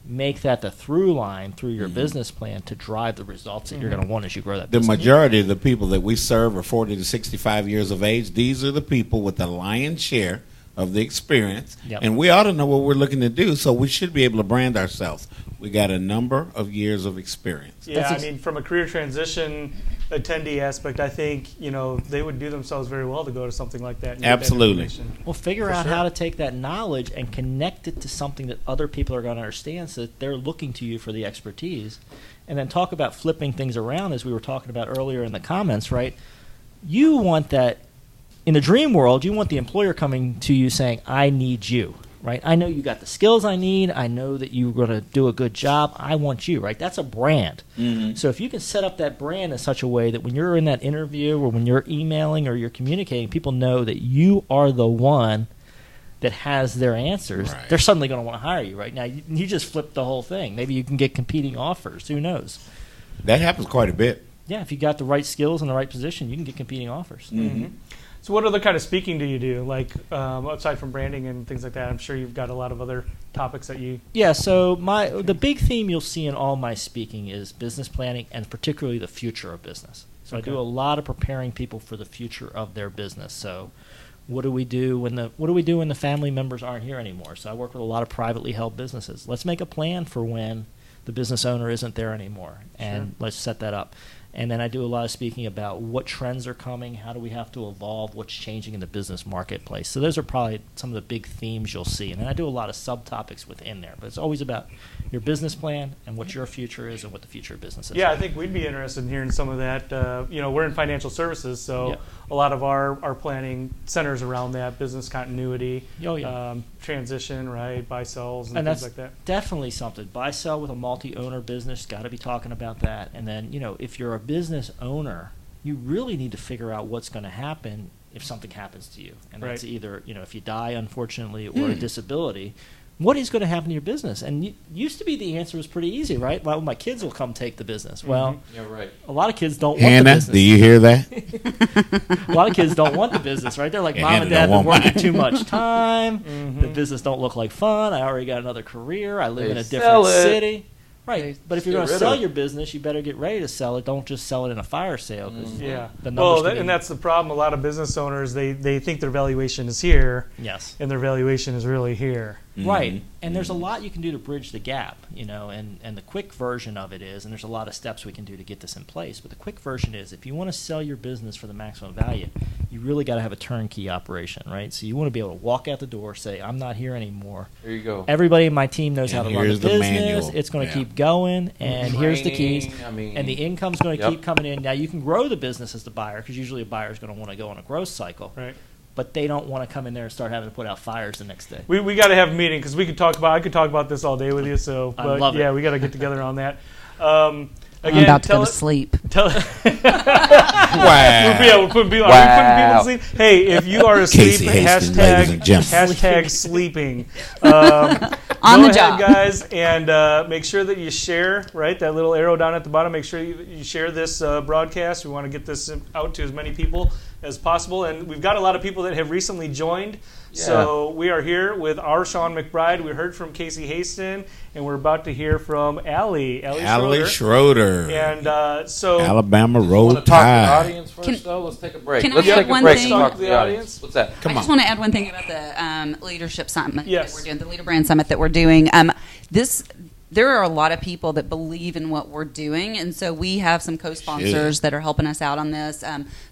Make that the through line through your business plan to drive the results that you're going to want as you grow that business. The majority of the people that we serve are 40 to 65 years of age. These are the people with the lion's share of the experience. Yep. And we ought to know what we're looking to do, so we should be able to brand ourselves. We got a number of years of experience. Yeah, from a career transition attendee aspect, I think they would do themselves very well to go to something like that. And Absolutely. Well, figure out how to take that knowledge and connect it to something that other people are going to understand, so that they're looking to you for the expertise. And then talk about flipping things around, as we were talking about earlier in the comments, right? You want that, in the dream world, you want the employer coming to you saying, I need you. Right? I know you got the skills I need. I know that you're going to do a good job. I want you, right? That's a brand. So if you can set up that brand in such a way that when you're in that interview or when you're emailing or you're communicating, people know that you are the one that has their answers, they're suddenly going to want to hire you, right? Now, you just flipped the whole thing. Maybe you can get competing offers. Who knows? That happens quite a bit. Yeah, if you got the right skills and the right position, you can get competing offers. So what other kind of speaking do you do, like aside from branding and things like that? I'm sure you've got a lot of other topics that you... Yeah, so the big theme you'll see in all my speaking is business planning, and particularly the future of business. So I do a lot of preparing people for the future of their business. So what do we do when the family members aren't here anymore? So I work with a lot of privately held businesses. Let's make a plan for when the business owner isn't there anymore, and let's set that up. And then I do a lot of speaking about what trends are coming, how do we have to evolve, what's changing in the business marketplace. So those are probably some of the big themes you'll see. And then I do a lot of subtopics within there. But it's always about your business plan and what your future is and what the future of business is. Yeah, I think we'd be interested in hearing some of that. We're in financial services, so a lot of our planning centers around that, business continuity, transition, right, buy-sells and things like that. Definitely something. Buy-sell with a multi-owner business, got to be talking about that. And then, if you're a business owner, you really need to figure out what's going to happen if something happens to you. And that's either, if you die, unfortunately, or a disability. What is going to happen to your business? And used to be the answer was pretty easy, right? Well, my kids will come take the business. Well, a lot of kids don't want the business. Do you hear that? A lot of kids don't want the business, right? They're like, Mom and Dad, been working too much time. The business don't look like fun. I already got another career. I live in a different city. Right, but if you're going to sell your business, you better get ready to sell it. Don't just sell it in a fire sale. And that's the problem. A lot of business owners, they think their valuation is here. Yes. And their valuation is really here. Right. And there's a lot you can do to bridge the gap, and the quick version of it is, and there's a lot of steps we can do to get this in place, but the quick version is, if you want to sell your business for the maximum value, you really got to have a turnkey operation, right? So you want to be able to walk out the door, say, I'm not here anymore. There you go. Everybody in my team knows how to run the business. Manual. It's going to keep going, and here's the keys. And the income's going to keep coming in. Now, you can grow the business as the buyer, because usually a buyer is going to want to go on a growth cycle. Right. but they don't want to come in there and start having to put out fires the next day. We got to have a meeting because I could talk about this all day with you. So, I love it. We got to get together on that. I'm about to go to sleep. Wow. Wow. We're putting people to sleep. Hey, if you are asleep, Casey Hasten, ladies and gentlemen. hashtag sleeping. On Go the job, ahead, guys, and make sure that you share, right, that little arrow down at the bottom. Make sure you share this broadcast. We want to get this out to as many people as possible. And we've got a lot of people that have recently joined. Yeah. So we are here with our Shawn McBride. We heard from Casey Hasten, and we're about to hear from Allie Schroeder. And so Alabama Want Roll to talk to the Tide. audience first, though? Let's take a break. Can Let's I take add a one break thing? and talk to the audience. What's that? Come I on. just want to add one thing about the leadership summit Yes. that we're doing, the Leader Brand Summit that we're doing. There are a lot of people that believe in what we're doing, and so we have some co-sponsors that are helping us out on this.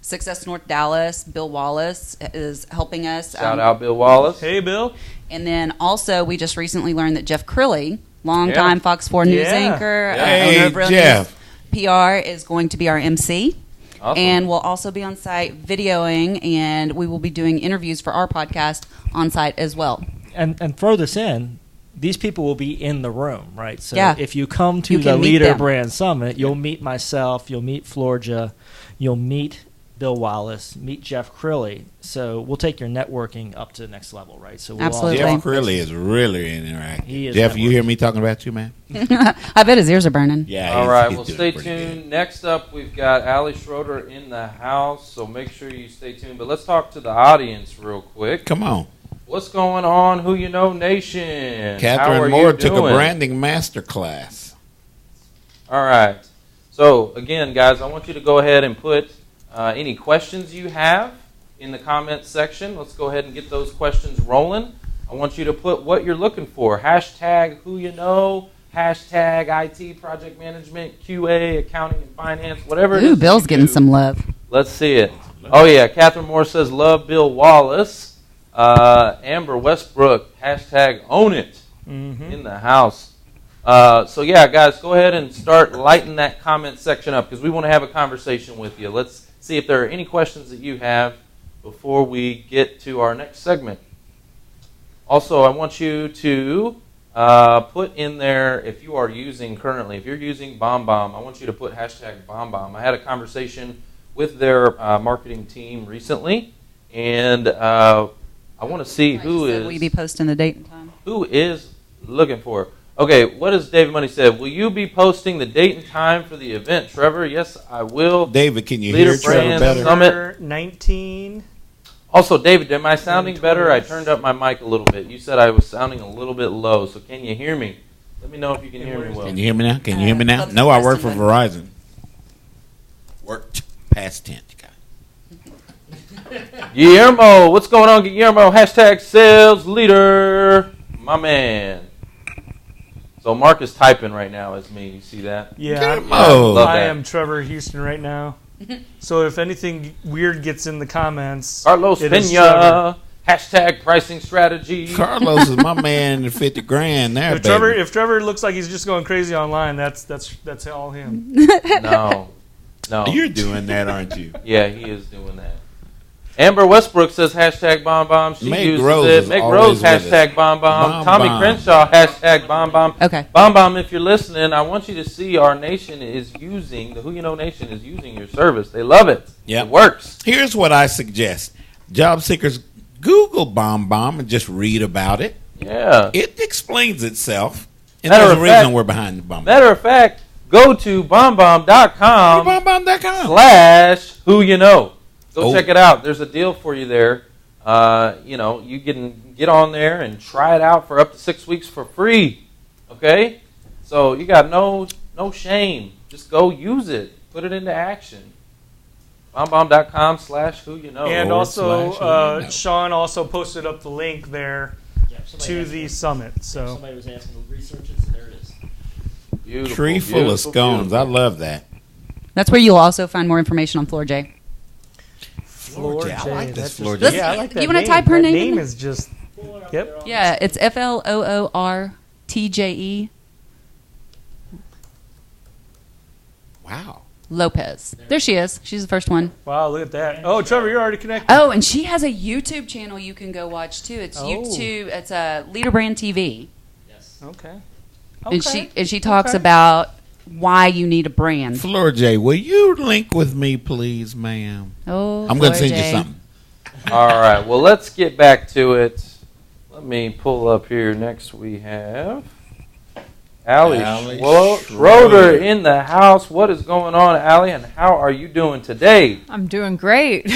Success North Dallas, Bill Wallace is helping us. Shout out Bill Wallace. hey, Bill. And then also, we just recently learned that Jeff Crilly, longtime Fox 4 News anchor, Hey, owner of Real Jeff. News PR, is going to be our MC. Awesome. And we'll also be on site videoing, and we will be doing interviews for our podcast on site as well. And throw this in. These people will be in the room, right? So Yeah. if you come to You the can meet Leader them. Brand Summit, you'll meet myself, you'll meet Florja, you'll meet Bill Wallace, meet Jeff Crilly. So we'll take your networking up to the next level, right? So we'll Absolutely. Jeff Crilly is really interactive. He is Jeff, you networking. hear me talking about you, man? I bet his ears are burning. Yeah. All he's- right, he's well, doing stay pretty tuned. good. Next up, we've got Allie Schroeder in the house, so make sure you stay tuned. But let's talk to the audience real quick. Come on. What's going on, Who You Know Nation? How are Catherine you Moore took a doing? branding master class. All right. So, again, guys, I want you to go ahead and put any questions you have in the comments section. Let's go ahead and get those questions rolling. I want you to put what you're looking for. Hashtag Who You Know, hashtag IT project management, QA, accounting and finance, whatever it is. Ooh, Bill's you getting do. some love. Let's see it. Oh, yeah. Catherine Moore says, love Bill Wallace. Amber Westbrook, hashtag own it in the house. So, yeah, guys, go ahead and start lighting that comment section up because we want to have a conversation with you. Let's see if there are any questions that you have before we get to our next segment. Also, I want you to put in there, if you are using currently, if you're using BombBomb, I want you to put hashtag BombBomb. I had a conversation with their marketing team recently, and I want to see who is... Will you be posting the date and time? Who is looking for? Okay, what does David Money say? Will you be posting the date and time for the event, Trevor? Yes, I will. David, can you Leader hear Trevor Brand better? Summit. 19. Also, David, am I sounding better? I turned up my mic a little bit. You said I was sounding a little bit low, so can you hear me? Let me know if you can hear me well. Can you hear me now? Can you hear me now? Let's No, I press work for the Verizon. Worked past tense, guys. Guillermo, what's going on, Guillermo? Hashtag sales leader, my man. So Mark is typing right now as me. You see that? Yeah, Guillermo. Love I that. am Trevor Houston right now. So if anything weird gets in the comments, Carlos it is Pena, hashtag pricing strategy. Carlos is my man at 50 grand there, If baby. Trevor, if Trevor looks like he's just going crazy online, that's all him. No. You're doing that, aren't you? Yeah, he is doing that. Amber Westbrook says hashtag BombBomb. She Meg uses Rose it. is Meg always Rose, with us. hashtag BombBomb. Bomb Tommy bomb. Crenshaw, hashtag BombBomb. Okay. BombBomb, if you're listening, I want you to see our nation is using, the Who You Know Nation is using your service. They love it. Yep. It works. Here's what I suggest. Job seekers, Google BombBomb and just read about it. Yeah. It explains itself. And Matter there's a of reason fact- we're behind the BombBomb. Matter of fact, go to BombBomb.com / who you know. Go check it out. There's a deal for you there. You can get on there and try it out for up to 6 weeks for free. Okay? So you got no shame. Just go use it. Put it into action. BombBomb.com / who you know. And also, /who you know. Sean also posted up the link there Somebody to asked the me- summit. So Somebody was asking to research it, so there it is. Beautiful, Tree full of beautiful, scones. beautiful. I love that. That's where you'll also find more information on Floor J. Flor J. I like this that's Flor just- J. Yeah, I like that. You wanna name. type her That name name in? is just. Yep. Yeah, it's FLOORTJE. Wow. Lopez. There she is. She's the first one. Wow, look at that. Oh, Trevor, you're already connected. Oh, and she has a YouTube channel you can go watch too. It's YouTube. It's a Leader Brand TV. Yes. Okay. And she talks about why you need a brand. Fleur J, will you link with me, please, ma'am? Oh, I'm going to Fleur send you J. something. All right. Well, let's get back to it. Let me pull up here. Next we have Allie Schroeder in the house. What is going on, Allie, and how are you doing today? I'm doing great.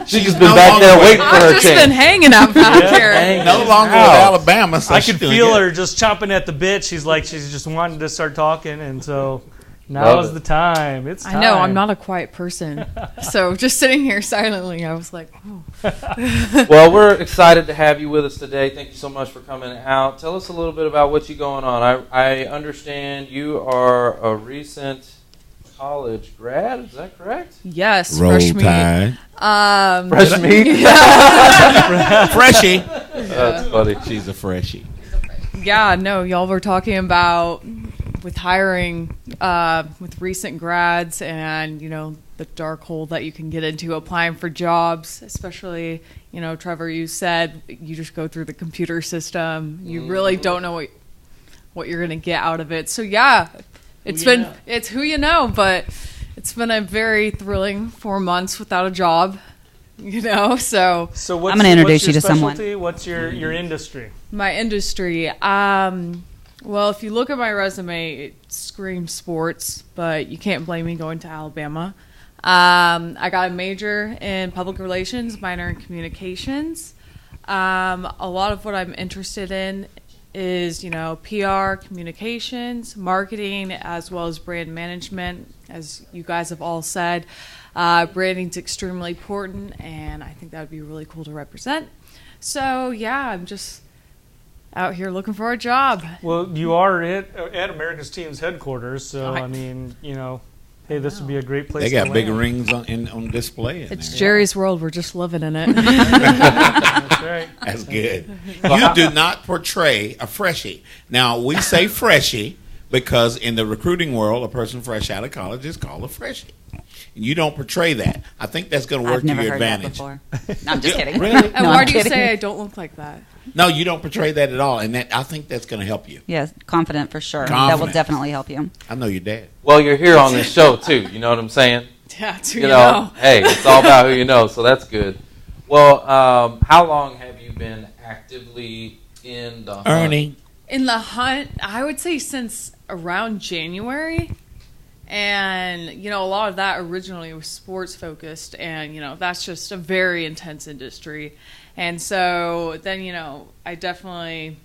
She's just been back there waiting for her I've just chance. been hanging out back here. No longer with Alabama. So I she's could doing feel good. her just chomping at the bit. She's just wanting to start talking, and so now Love is it. the time. It's time. I know, I'm not a quiet person. So just sitting here silently, I was like, oh. Well, we're excited to have you with us today. Thank you so much for coming out. Tell us a little bit about what you're going on. I understand you are a recent college grad. Is that correct? Yes, Roll fresh meat. Tide. Fresh meat? Freshie. That's funny. She's a freshie. Yeah, no, y'all were talking about with hiring with recent grads and, the dark hole that you can get into applying for jobs, especially, Trevor, you said you just go through the computer system. You really don't know what you're going to get out of it. So, yeah, it's who you know, but it's been a very thrilling 4 months without a job, so. So I'm gonna introduce you to someone. specialty? What's your industry? My industry, well, if you look at my resume, it screams sports, but you can't blame me going to Alabama. I got a major in public relations, minor in communications. A lot of what I'm interested in is, PR, communications, marketing, as well as brand management. As you guys have all said, branding's extremely important, and I think that would be really cool to represent. So, yeah, I'm just out here looking for a job. Well, you are at America's Team's headquarters, so hey, this would be a great place. They got to big land. rings on display. It's Jerry's world. We're just living in it. That's right. That's good. You do not portray a freshie. Now, we say freshie because in the recruiting world, a person fresh out of college is called a freshie. And you don't portray that. I think that's going to work I've never to your heard advantage. that before. No, I'm just kidding. Really? And No, why I'm do you kidding. say I don't look like that? No, you don't portray that at all. And I think that's going to help you. Yes, confident for sure. That Confident. will definitely help you. I know your dad. Well, you're here on this show, too. You know what I'm saying? Yeah, it's who You know, hey, it's all about who you know, so that's good. Well, how long have you been actively in the hunt? Ernie. In the hunt, I would say since around January. And, a lot of that originally was sports focused. And, that's just a very intense industry. And so then, I definitely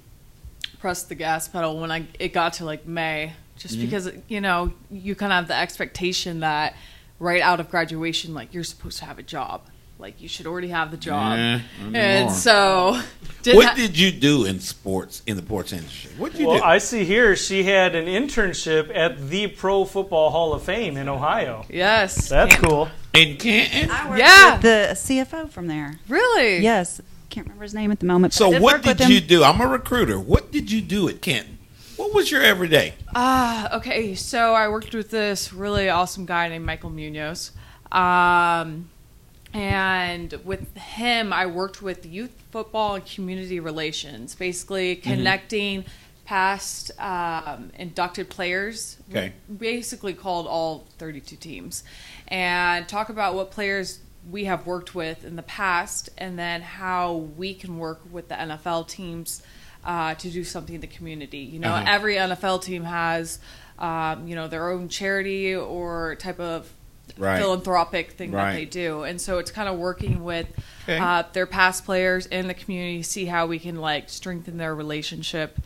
pressed the gas pedal when it got to like May. Just because, you kind of have the expectation that right out of graduation, like you're supposed to have a job. Like you should already have the job. And so what did you do in sports, in the sports industry? What did you do? I see here she had an internship at the Pro Football Hall of Fame in Ohio. Yes. That's cool. In Canton? I worked Yeah. with the CFO from there. Really? Yes. Can't remember his name at the moment. but I So did what work with did him. you do? I'm a recruiter. What did you do at Canton? What was your everyday? Okay. So I worked with this really awesome guy named Michael Munoz. And with him, I worked with youth football and community relations, basically connecting past inducted players, Okay. basically called all 32 teams, and talk about what players we have worked with in the past and then how we can work with the NFL teams to do something in the community. Every NFL team has, their own charity or type of philanthropic thing that they do, and so it's kind of working with their past players in the community, see how we can like strengthen their relationship.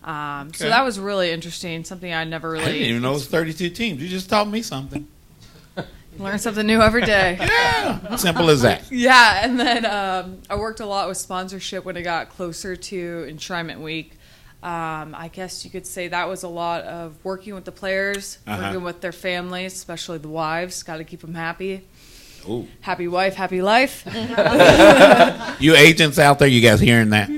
So that was really interesting. Something I never really I didn't even know it was 32 teams. You just taught me something. learn something new every day. Yeah, simple as that. Yeah, and then I worked a lot with sponsorship when it got closer to Enshrinement Week. I guess you could say that was a lot of working with the players, working with their families, especially the wives. Got to keep them happy. Ooh. Happy wife, happy life. You agents out there, you guys hearing that?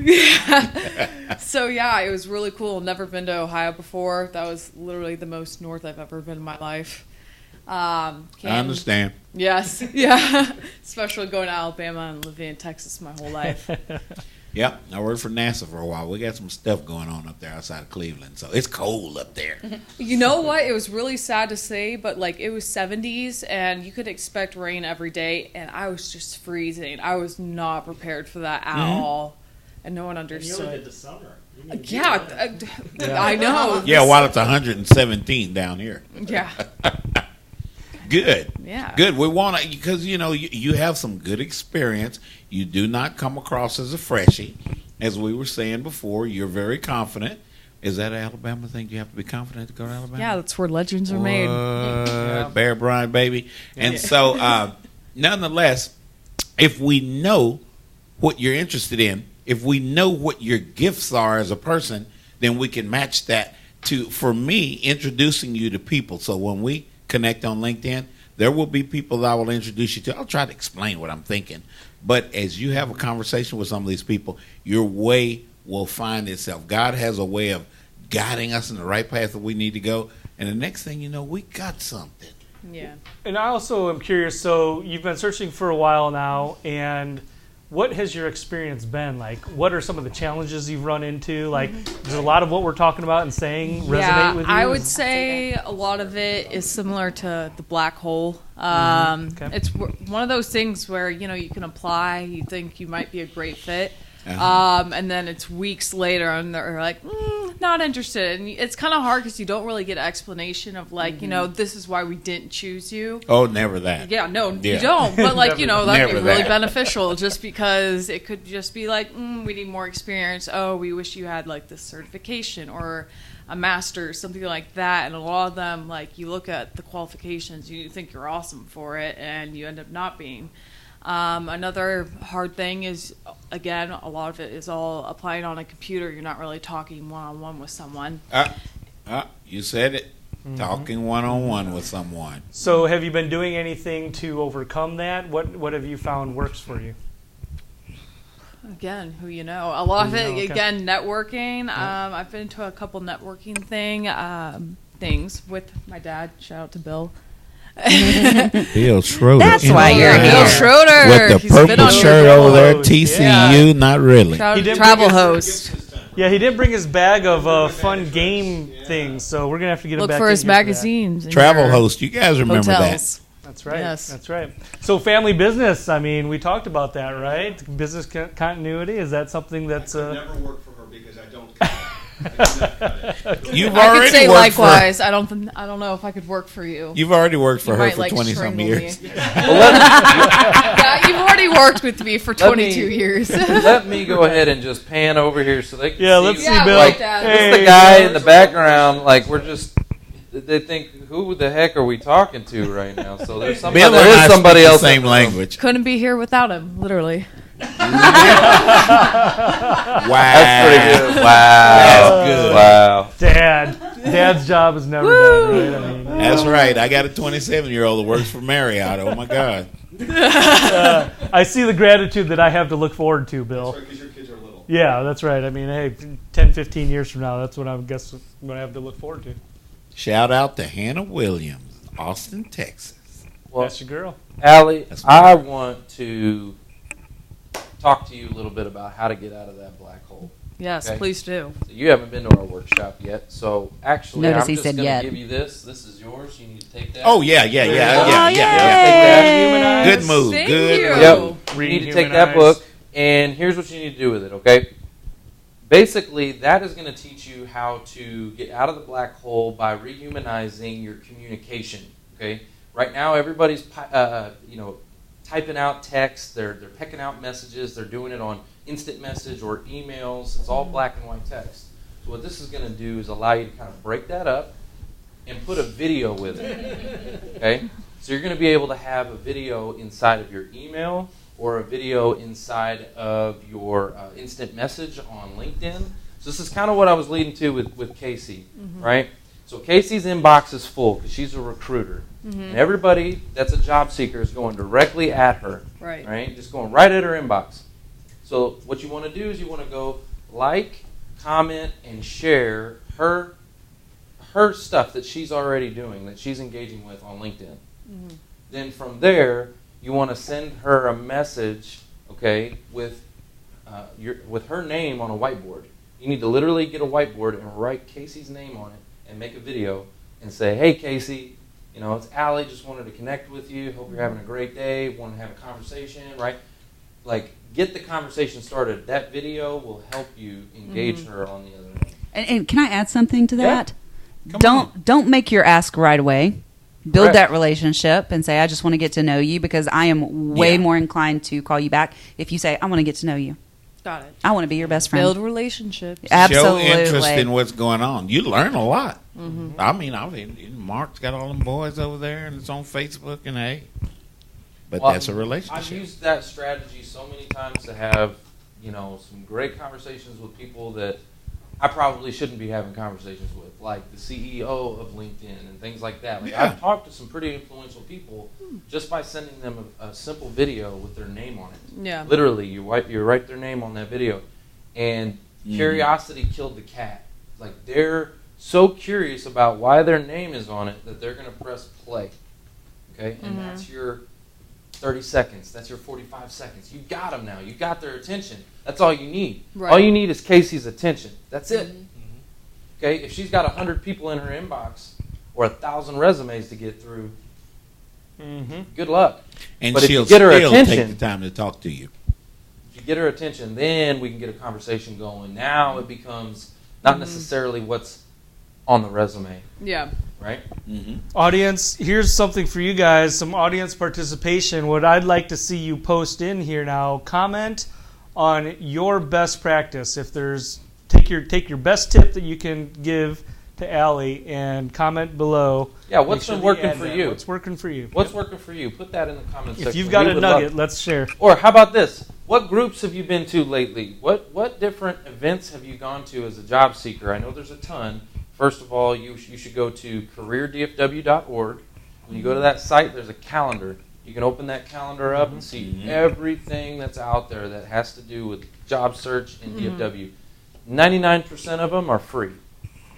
So, yeah, it was really cool. Never been to Ohio before. That was literally the most north I've ever been in my life. I understand. Yes, yeah. Especially going to Alabama and living in Texas my whole life. Yep, I worked for NASA for a while. We got some stuff going on up there outside of Cleveland, so it's cold up there. You know what? It was really sad to say, but like it was 70s and you could expect rain every day, and I was just freezing. I was not prepared for that at all, and no one understood. And you only did the summer. Yeah, I know. Yeah, while it's 117 down here. Yeah. Good. Yeah. Good. We want to, because, you have some good experience. You do not come across as a freshie. As we were saying before, you're very confident. Is that an Alabama thing? You have to be confident to go to Alabama? Yeah, that's where legends are made. Bear Bryant, baby. And so, nonetheless, if we know what you're interested in, if we know what your gifts are as a person, then we can match that to, for me, introducing you to people. So when we connect on LinkedIn, there will be people that I will introduce you to. I'll try to explain what I'm thinking. But as you have a conversation with some of these people, your way will find itself. God has a way of guiding us in the right path that we need to go. And the next thing you know, we got something. Yeah. And I also am curious, so you've been searching for a while now, and what has your experience been like? What are some of the challenges you've run into? Like, does a lot of what we're talking about and saying resonate with you? I would say a lot of it is similar to the black hole. It's one of those things where, you can apply, you think you might be a great fit, and then it's weeks later and they're like, not interested. And it's kind of hard because you don't really get an explanation of like, this is why we didn't choose you. Oh, never that. Yeah, no, you don't. But like, that'd be really that. beneficial just because it could just be like, we need more experience. Oh, we wish you had like this certification or a master's, something like that. And a lot of them, like you look at the qualifications, you think you're awesome for it and you end up not being. Another hard thing is, again, a lot of it is all applying on a computer. You're not really talking one-on-one with someone. You said it. Talking one-on-one with someone. So have you been doing anything to overcome that? What have you found works for you? Again, who you know. A lot of it, again, networking. I've been to a couple networking things with my dad. Shout out to Bill. Bill Schroeder. That's why you're here. Bill Schroeder. With the purple shirt over there, TCU, not really. Travel host. Yeah, he didn't bring his bag of fun game things, so we're going to have to get him back Look for his in here magazines. Travel host. You guys remember hotels. that. That's right. Yes. That's right. So family business, I mean, we talked about that, right? Business continuity, is that something that's... I could never work for her because I don't You've I already could say worked likewise. I don't know if I could work for you. You've already worked for You her might, for like, 20-some strangle years. me. Yeah, you've already worked with me for 22 years. Let me go ahead and just pan over here so they can see. let's see, Bill. Like, Dad. this is the guy in the background. Like, they think, who the heck are we talking to right now? So there's somebody, Bill and there I is somebody speak else the same in the room. language. Couldn't be here without him, literally. Wow. That's pretty good. Wow. That's good. Wow. Dad's job is never done, right? I mean, That's right. I got a 27-year-old that works for Marriott. Oh, my God. I see the gratitude that I have to look forward to, Bill. because your kids are little. Yeah, that's right. I mean, hey, 10, 15 years from now, that's what I guess what I have to look forward to. Shout out to Hannah Williams, Austin, Texas. Well, That's your girl. Allie, That's I want to talk to you a little bit about how to get out of that black hole. Yes, Okay. please do. So you haven't been to our workshop yet, so actually Notice I'm he just said going yet. to give you this. This is yours. You need to take that. Oh, yeah. Take Good that. move. Thank Good you. move. Yep. You need to take that book, and here's what you need to do with it, okay? Basically, that is going to teach you how to get out of the black hole by rehumanizing your communication, okay? Right now, everybody's typing out text. They're pecking out messages. They're doing it on instant message or emails. It's all black and white text. So what this is going to do is allow you to kind of break that up and put a video with it, okay? So you're going to be able to have a video inside of your email or a video inside of your instant message on LinkedIn. So this is kind of what I was leading to with Casey, right? So Casey's inbox is full because she's a recruiter. And everybody that's a job seeker is going directly at her, right? Just going right at her inbox. So what you want to do is you want to go like, comment, and share her her stuff that she's already doing, that she's engaging with on LinkedIn. Then from there, you want to send her a message, okay, with her name on a whiteboard. You need to literally get a whiteboard and write Casey's name on it and make a video and say, hey, Casey, it's Allie, just wanted to connect with you. Hope you're having a great day. Want to have a conversation, right? Like, get the conversation started. That video will help you engage her on the other end. And can I add something to that? Yeah. Don't make your ask right away. Build Correct. that relationship and say, I just want to get to know you, because I am way more inclined to call you back if you say, I want to get to know you. Got it. I want to be your best friend. Build relationships. Absolutely. Show interest in what's going on. You learn a lot. I mean, Mark's got all them boys over there, and it's on Facebook, and hey. But that's a relationship. I've used that strategy so many times to have, some great conversations with people that I probably shouldn't be having conversations with, like the CEO of LinkedIn and things like that. Like, I've talked to some pretty influential people just by sending them a simple video with their name on it. Yeah. Literally, you write their name on that video. And curiosity killed the cat. Like, they're so curious about why their name is on it that they're going to press play. Okay? And that's your 30 seconds. That's your 45 seconds. You got them now. You got their attention. That's all you need. Right. All you need is Casey's attention. That's it. Okay? If she's got 100 people in her inbox or 1,000 resumes to get through, good luck. And but if she'll you get her still attention, take the time to talk to you. If you get her attention, then we can get a conversation going. Now it becomes not necessarily what's on the resume. Yeah. Right? Audience, here's something for you guys, some audience participation. What I'd like to see you post in here now, comment on your best practice. If there's, take your best tip that you can give to Allie and comment below. Yeah, what's been working for you? What's working for you? What's working for you? Put that in the comments section. If you've got a nugget, let's share. Or how about this? What groups have you been to lately? What different events have you gone to as a job seeker? I know there's a ton. First of all, you should go to careerdfw.org. When you go to that site, there's a calendar. You can open that calendar up and see everything that's out there that has to do with job search in DFW. 99% of them are free.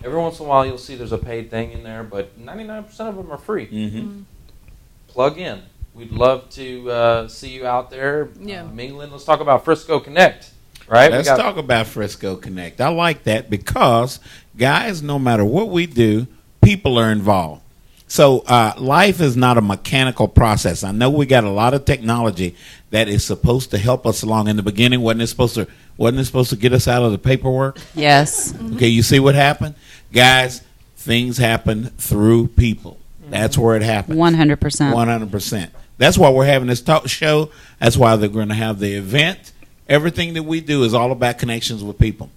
Every once in a while, you'll see there's a paid thing in there, but 99% of them are free. Plug in. We'd love to see you out there mingling. Let's talk about Frisco Connect. Right? Let's talk about Frisco Connect. I like that because, guys, no matter what we do, people are involved. So life is not a mechanical process. I know we got a lot of technology that is supposed to help us along. In the beginning, wasn't it supposed to get us out of the paperwork? Yes. Okay, you see what happened? Guys, things happen through people. That's where it happens. 100%. 100%. That's why we're having this talk show. That's why they're going to have the event. Everything that we do is all about connections with people.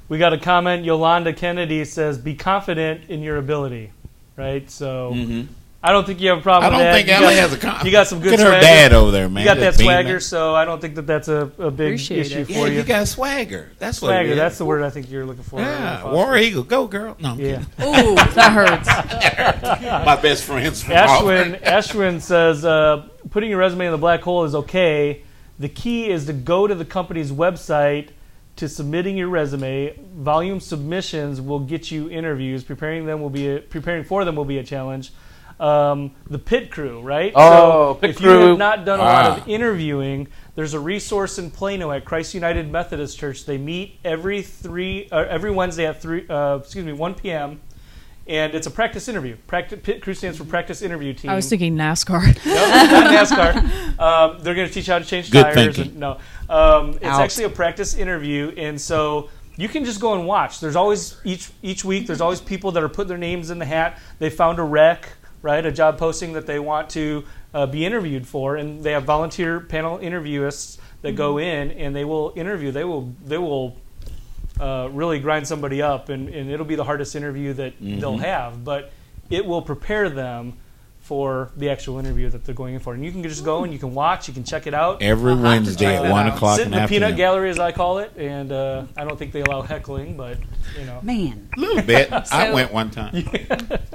We got a comment. Yolanda Kennedy says, be confident in your ability. Right? So I don't think you have a problem with that. I don't think Allie has a comment. You got some good Look at swagger. her dad over there, man. You got that Just beaming. swagger, so I don't think that's a big Appreciate issue it. for Yeah, you. you got swagger. That's Swagger, what it is. that's the word I think you're looking for. Yeah, War Eagle. Go, girl. No, I'm Yeah. kidding. Ooh, that hurts. My best friends from Ashwin says, putting your resume in the black hole is okay. The key is to go to the company's website to submitting your resume. Volume submissions will get you interviews. Preparing for them will be a challenge. The pit crew, right? Oh, so pit if crew. you have not done a lot of interviewing, there's a resource in Plano at Christ United Methodist Church. They meet every Wednesday at 1 p.m. And it's a practice interview. Pit crew stands for practice interview team. I was thinking NASCAR. Not NASCAR. They're going to teach you how to change Good tires. thinking. It's actually a practice interview, and so you can just go and watch. There's always each week. There's always people that are putting their names in the hat. They found a rec, right, a job posting that they want to be interviewed for, and they have volunteer panel interviewists that go in and they will interview. They will really grind somebody up, and it'll be the hardest interview that they'll have, but it will prepare them for the actual interview that they're going in for. And you can just go and you can watch, you can check it out. Every Wednesday at 1 o'clock Sit in in the the peanut afternoon. gallery, as I call it, and I don't think they allow heckling, but, you know. Man. A little bit. I went one time.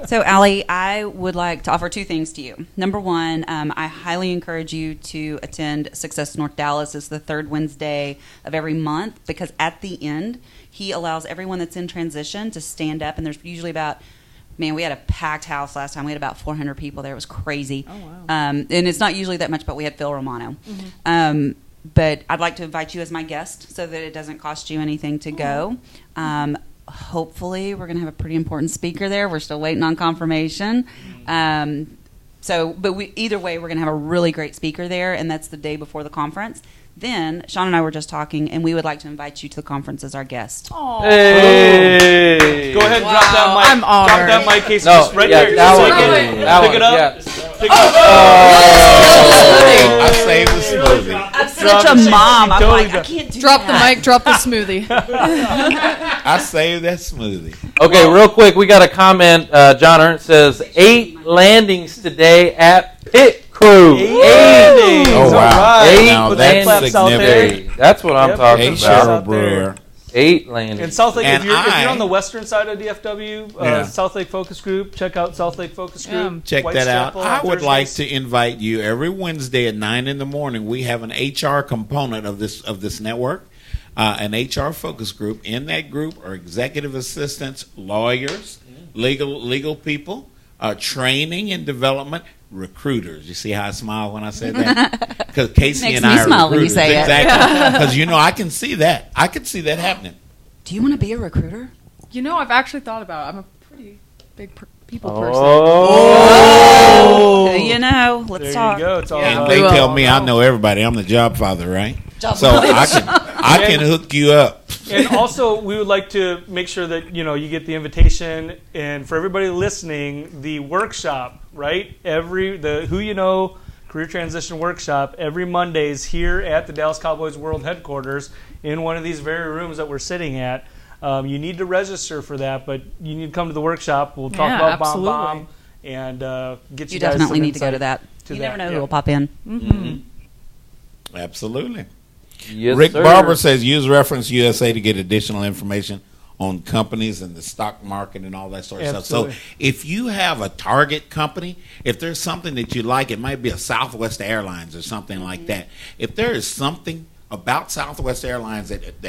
So, Allie, I would like to offer two things to you. Number one, I highly encourage you to attend Success North Dallas. It's the third Wednesday of every month, because at the end, he allows everyone that's in transition to stand up, and there's usually about Man, we had a packed house last time. We had about 400 people there. It was crazy. Oh, wow. And it's not usually that much, but we had Phil Romano. But I'd like to invite you as my guest so that it doesn't cost you anything to go. Hopefully, we're going to have a pretty important speaker there. We're still waiting on confirmation. Either way, we're going to have a really great speaker there, and that's the day before the conference. Then, Sean and I were just talking, and we would like to invite you to the conference as our guest. Hey. Go ahead and drop that mic. I'm honored. Drop that mic case No, just right yeah, there. that Just one. like it. That Pick one, it up. yeah. Pick it up. I saved the smoothie. I'm such a mom. I'm Totally like, I can't do Drop the that. mic, drop the smoothie. I saved that smoothie. Okay, real quick, we got a comment. John Ernst says 8 landings today at Pit Crew. 8 landings. Oh, wow. All right. 8 Now, Put that's flaps out there. significant. That's what I'm Yep. talking Hey, Put about. Cheryl out there. Brewer. 8 landings. In South Lake, And if you're I- on the western side of DFW, Yeah. South Lake Focus Group, check out South Lake Focus Group. Check White that out. Chapel I on would like Thursdays. to invite you every Wednesday at 9 in the morning. We have an HR component of this network, an HR focus group. In that group are executive assistants, lawyers, legal people, training and development, recruiters. You see how I smile when I said that? Because Casey Makes and me I are smile when you recruiters. say it. Exactly. Because I can see that. I could see that happening. Do you want to be a recruiter? You know, I've actually thought about it. I'm a pretty big people person. Oh. Who you know? Let's There talk. you go. It's all And about they Well, tell me I know everybody. I'm the job father, right? Job So I can hook you up. And also, we would like to make sure that you get the invitation, and for everybody listening, the workshop, right? The Who You Know Career Transition Workshop every Mondays here at the Dallas Cowboys World Headquarters in one of these very rooms that we're sitting at. You need to register for that, but you need to come to the workshop. We'll talk Yeah, about absolutely. Bomb and get you You guys definitely some need to go to insight that. to You that, never know yeah. who will pop in. Absolutely. Yes, Rick sir. Barber says use Reference USA to get additional information on companies and the stock market and all that sort of Absolutely. stuff. So if you have a target company, if there's something that you like, it might be a Southwest Airlines or something like that. If there is something about Southwest Airlines that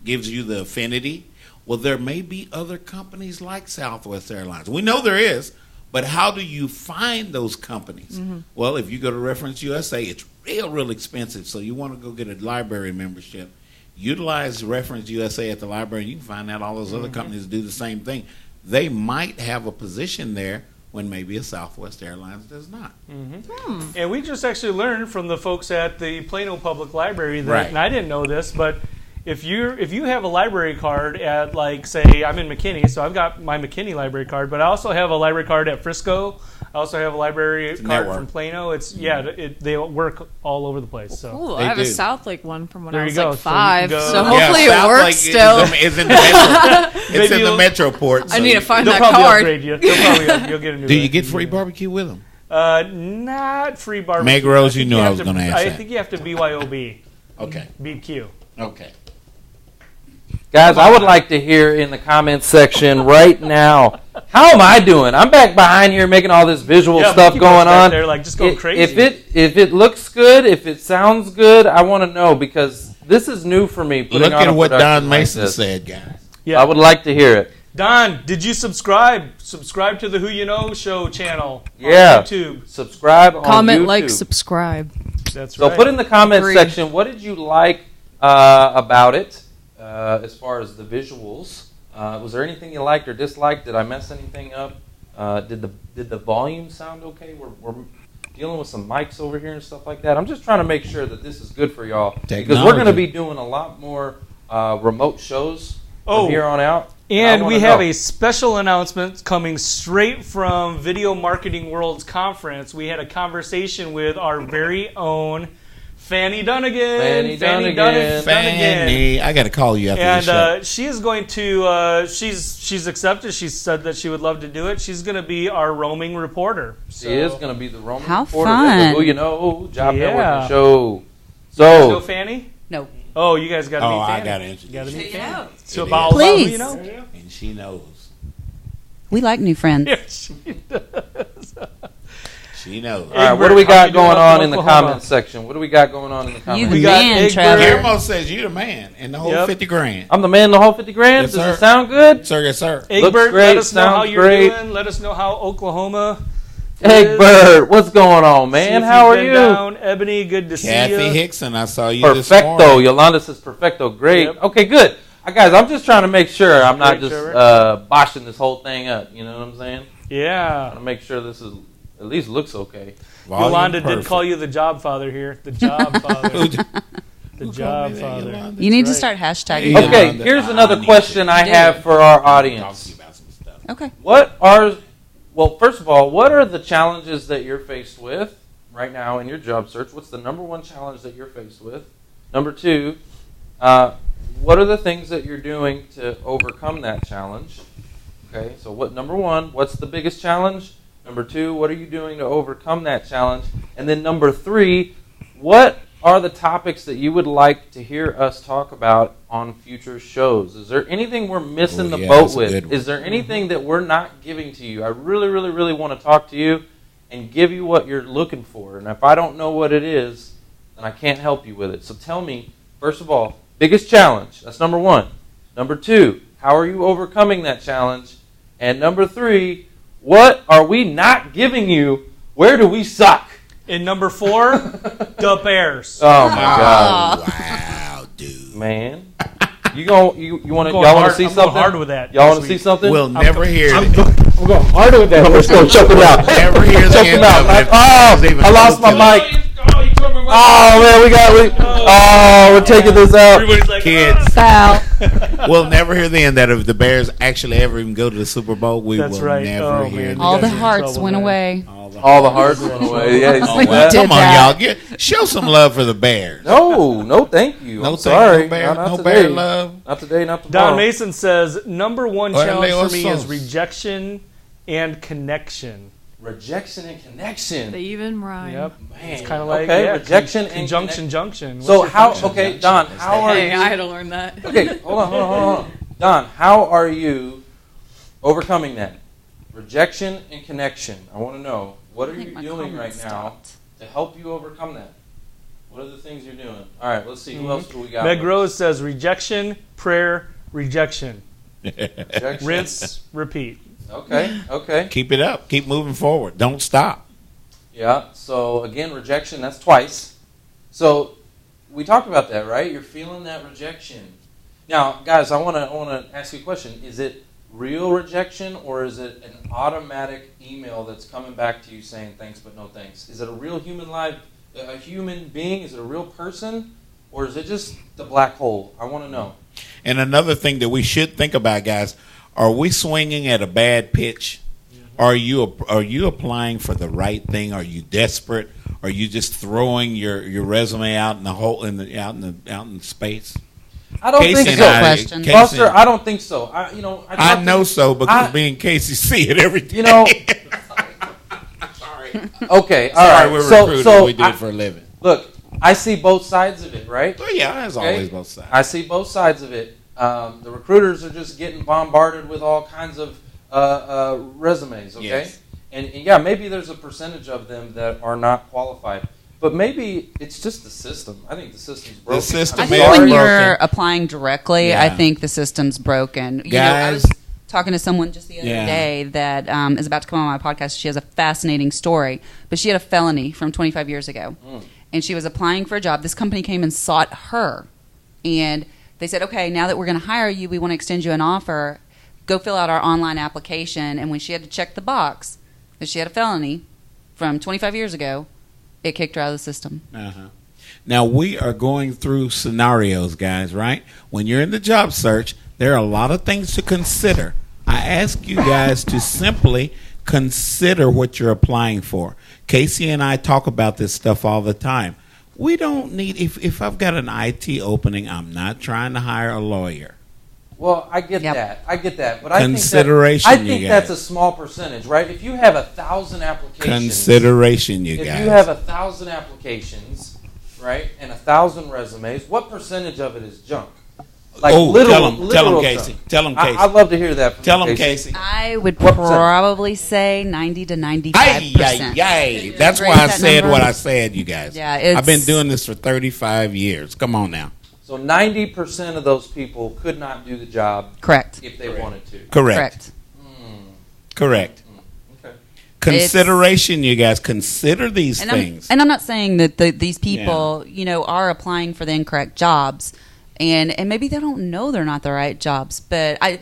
gives you the affinity, well, there may be other companies like Southwest Airlines. We know there is, but how do you find those companies? Well, if you go to Reference USA, it's real expensive. So you want to go get a library membership. Utilize Reference USA at the library. You can find out all those other companies do the same thing. They might have a position there when maybe a Southwest Airlines does not. And we just actually learned from the folks at the Plano Public Library that, Right. and I didn't know this, but if you have a library card at, like, say, I'm in McKinney, so I've got my McKinney library card, but I also have a library card at Frisco. I also have a library card network. from Plano. They work all over the place. So Cool. They I have a do. South Lake one from when There I you was go. like So you 5. can go- So Yeah, hopefully South it works Lake still. Is in the metro. It's Maybe in the you'll- Metroport. I need to find they'll that probably card. upgrade you. You'll get a new. Do you one. get free barbecue with them? Not free barbecue. Meg Rose, I think you knew I have was to- gonna ask I that. think you have to BYOB. Okay. BQ. Okay. Guys, I would like to hear in the comments section right now, how am I doing? I'm back behind here making all this visual Yeah, stuff Mickey going Mouse back on. there, like, just going crazy. If it looks good, if it sounds good, I want to know because this is new for me. Putting Look on at a what production Don like Mason this. said, guys. Yeah. I would like to hear it. Don, did you subscribe? Subscribe to the Who You Know Show channel Yeah. on YouTube. Subscribe on Comment, YouTube. like, subscribe. That's So right. put in the comment Agree. section, what did you like about it as far as the visuals? Was there anything you liked or disliked? Did I mess anything up? Did the volume sound okay? We're dealing with some mics over here and stuff like that. I'm just trying to make sure that this is good for y'all because we're going to be doing a lot more remote shows from here on out. And I we wanna have know. a special announcement coming straight from Video Marketing World's conference. We had a conversation with our very own Fanny Dunnigan. Dunnigan. Fanny, I got to call you after this show. And she is going to. She's accepted. She said that she would love to do it. She's going to be our roaming reporter. She is going to be the Roman How reporter fun. at the Who You Know Job Yeah. Networking show. You guys know So Fanny? No. Oh, you guys got to meet I Fanny. got to You introduce got to you. meet Yeah. Fanny. So It about is. Who Please. You Know? And she knows. We like new friends. Yeah, she does. She knows. All right, what Egbert, do we how got you doing going up on in in the Oklahoma? comments section? What do we got going on in the You comments? the We got man, Egbert. Trevor. Guillermo says you the man and the whole Yep. 50 grand. I'm the man in the whole 50 grand. Yes, Does sir. it sound good? Sir, yes, sir. Egbert, great, let us know how sounds you're great. doing. Let us know how Oklahoma Egbert, what's going on, See man? if How you've are been you? Down. Ebony, good to Kathy see you. Hickson, I saw you this Perfecto. morning. Yolanda says perfecto. Great. Yep. Okay, good. Guys, I'm just trying to make sure I'm not Great, just Trevor. boshing this whole thing up. You know what I'm saying? Yeah. Trying to make sure this is at least looks okay. Volume Yolanda did perfect. call you the job father here. The job father. The Who job called me that, father. Yolanda? You need to right. start hashtagging. Yeah. that. Okay, Yolanda, here's I another need question to- I Yeah. have for our Talk to audience. you about some stuff. Okay. Well, first of all, what are the challenges that you're faced with right now in your job search? What's the number one challenge that you're faced with? Number two, what are the things that you're doing to overcome that challenge? Okay, so number one, what's the biggest challenge? Number two, what are you doing to overcome that challenge? And then number three, what are the topics that you would like to hear us talk about on future shows? Is there anything we're missing the boat that's a good with? one. Is there anything that we're not giving to you? I really, really, really want to talk to you and give you what you're looking for. And if I don't know what it is, then I can't help you with it. So tell me, first of all, biggest challenge. That's number one. Number two, how are you overcoming that challenge? And number three, what are we not giving you? Where do we suck? And number 4, the Bears. Oh my God, Wow, dude. man! You want to I'm y'all going want hard- to see I'm going something? hard with that Y'all this want to see week. something? We'll never hear it. I'm going hard with that. Let's go choke it out. Never hear the Choke end him out. of it. Oh, There's even I lost no my to it. mic. Oh man, we're taking this out. Everybody's like, Kids, Foul. we'll never hear the end that if the Bears actually ever even go to the Super Bowl, we That's will right. never Oh, hear man. the All the guys are in hearts trouble, went man. away. All the hearts went away. Yeah, you Oh, see wow. that? did Come on, that. y'all. Show some love for the Bears. No, thank you. No I'm thank- sorry. no bear- not no today. bear love. Not today, not tomorrow. Don Mason says, number one Orale challenge for me osos. is rejection and connection. Rejection and connection. They even rhyme. Yep. Man, It's kind of like okay, rejection and conjunction junction. What's So your how? connection? Okay, Don, how are Hey, you? I had to learn that. Okay, hold on. Don, how are you overcoming that? Rejection and connection. I want to know, what are I think you my doing comment right now stopped. to help you overcome that? What are the things you're doing? All right, let's see. Who else do we got? Meg Rose says rejection, prayer, rejection. Rejection. Rinse, repeat. Okay. Keep it up. Keep moving forward. Don't stop. Yeah, so again, rejection, that's twice. So we talked about that, right? You're feeling that rejection. Now, guys, I want to ask you a question. Is it real rejection, or is it an automatic email that's coming back to you saying thanks but no thanks? Is it a real a human being? Is it a real person, or is it just the black hole? I want to know. And another thing that we should think about, guys, are we swinging at a bad pitch? Are you applying for the right thing? Are you desperate? Are you just throwing your resume out in the hole out in space? I don't Casey think and so. I- Question. Casey- Buster, I don't think so. I know so because I- me and Casey see it every day. You know. Okay, all right. Sorry, we're So recruiters. We do it for a living. Look, I see both sides of it, right? Well, yeah, there's Okay. always both sides. I see both sides of it. The recruiters are just getting bombarded with all kinds of resumes, okay? Yes. And yeah, maybe there's a percentage of them that are not qualified. But maybe it's just the system. I think the system's broken. system I I'm may think have when sorry. you're broken. applying directly, Yeah. I think the system's broken. You know, I Guys. was talking to someone just the other Yeah. day that is about to come on my podcast. She has a fascinating story, but she had a felony from 25 years ago. And she was applying for a job. This company came and sought her. And they said, okay, now that we're going to hire you, we want to extend you an offer. Go fill out our online application. And when she had to check the box that she had a felony from 25 years ago, it kicked her out of the system. Uh-huh. Now, we are going through scenarios, guys, right? When you're in the job search, there are a lot of things to consider. I ask you guys to simply consider what you're applying for. Casey and I talk about this stuff all the time. We don't need, if I've got an IT opening, I'm not trying to hire a lawyer. Well, I get Yep. that. But Consideration, I you think guys. that's a small percentage, right? If you have 1,000 applications. Consideration, you If guys. you have 1,000 applications, right, and 1,000 resumes, what percentage of it is junk? Like tell literal him, Casey. junk. Tell him, Casey. I'd love to hear that. From Tell him, you, Casey. I would What percent? probably say 90 to 95%. Yay. That's Agree why with I that said number? what I said, you guys. Yeah, it's- I've been doing this for 35 years. Come on now. So 90% of those people could not do the job Correct. if they wanted to. Correct. Correct. Okay. Consideration, you guys. Consider these And things. I'm not saying that these people, are applying for the incorrect jobs, and maybe they don't know they're not the right jobs. But I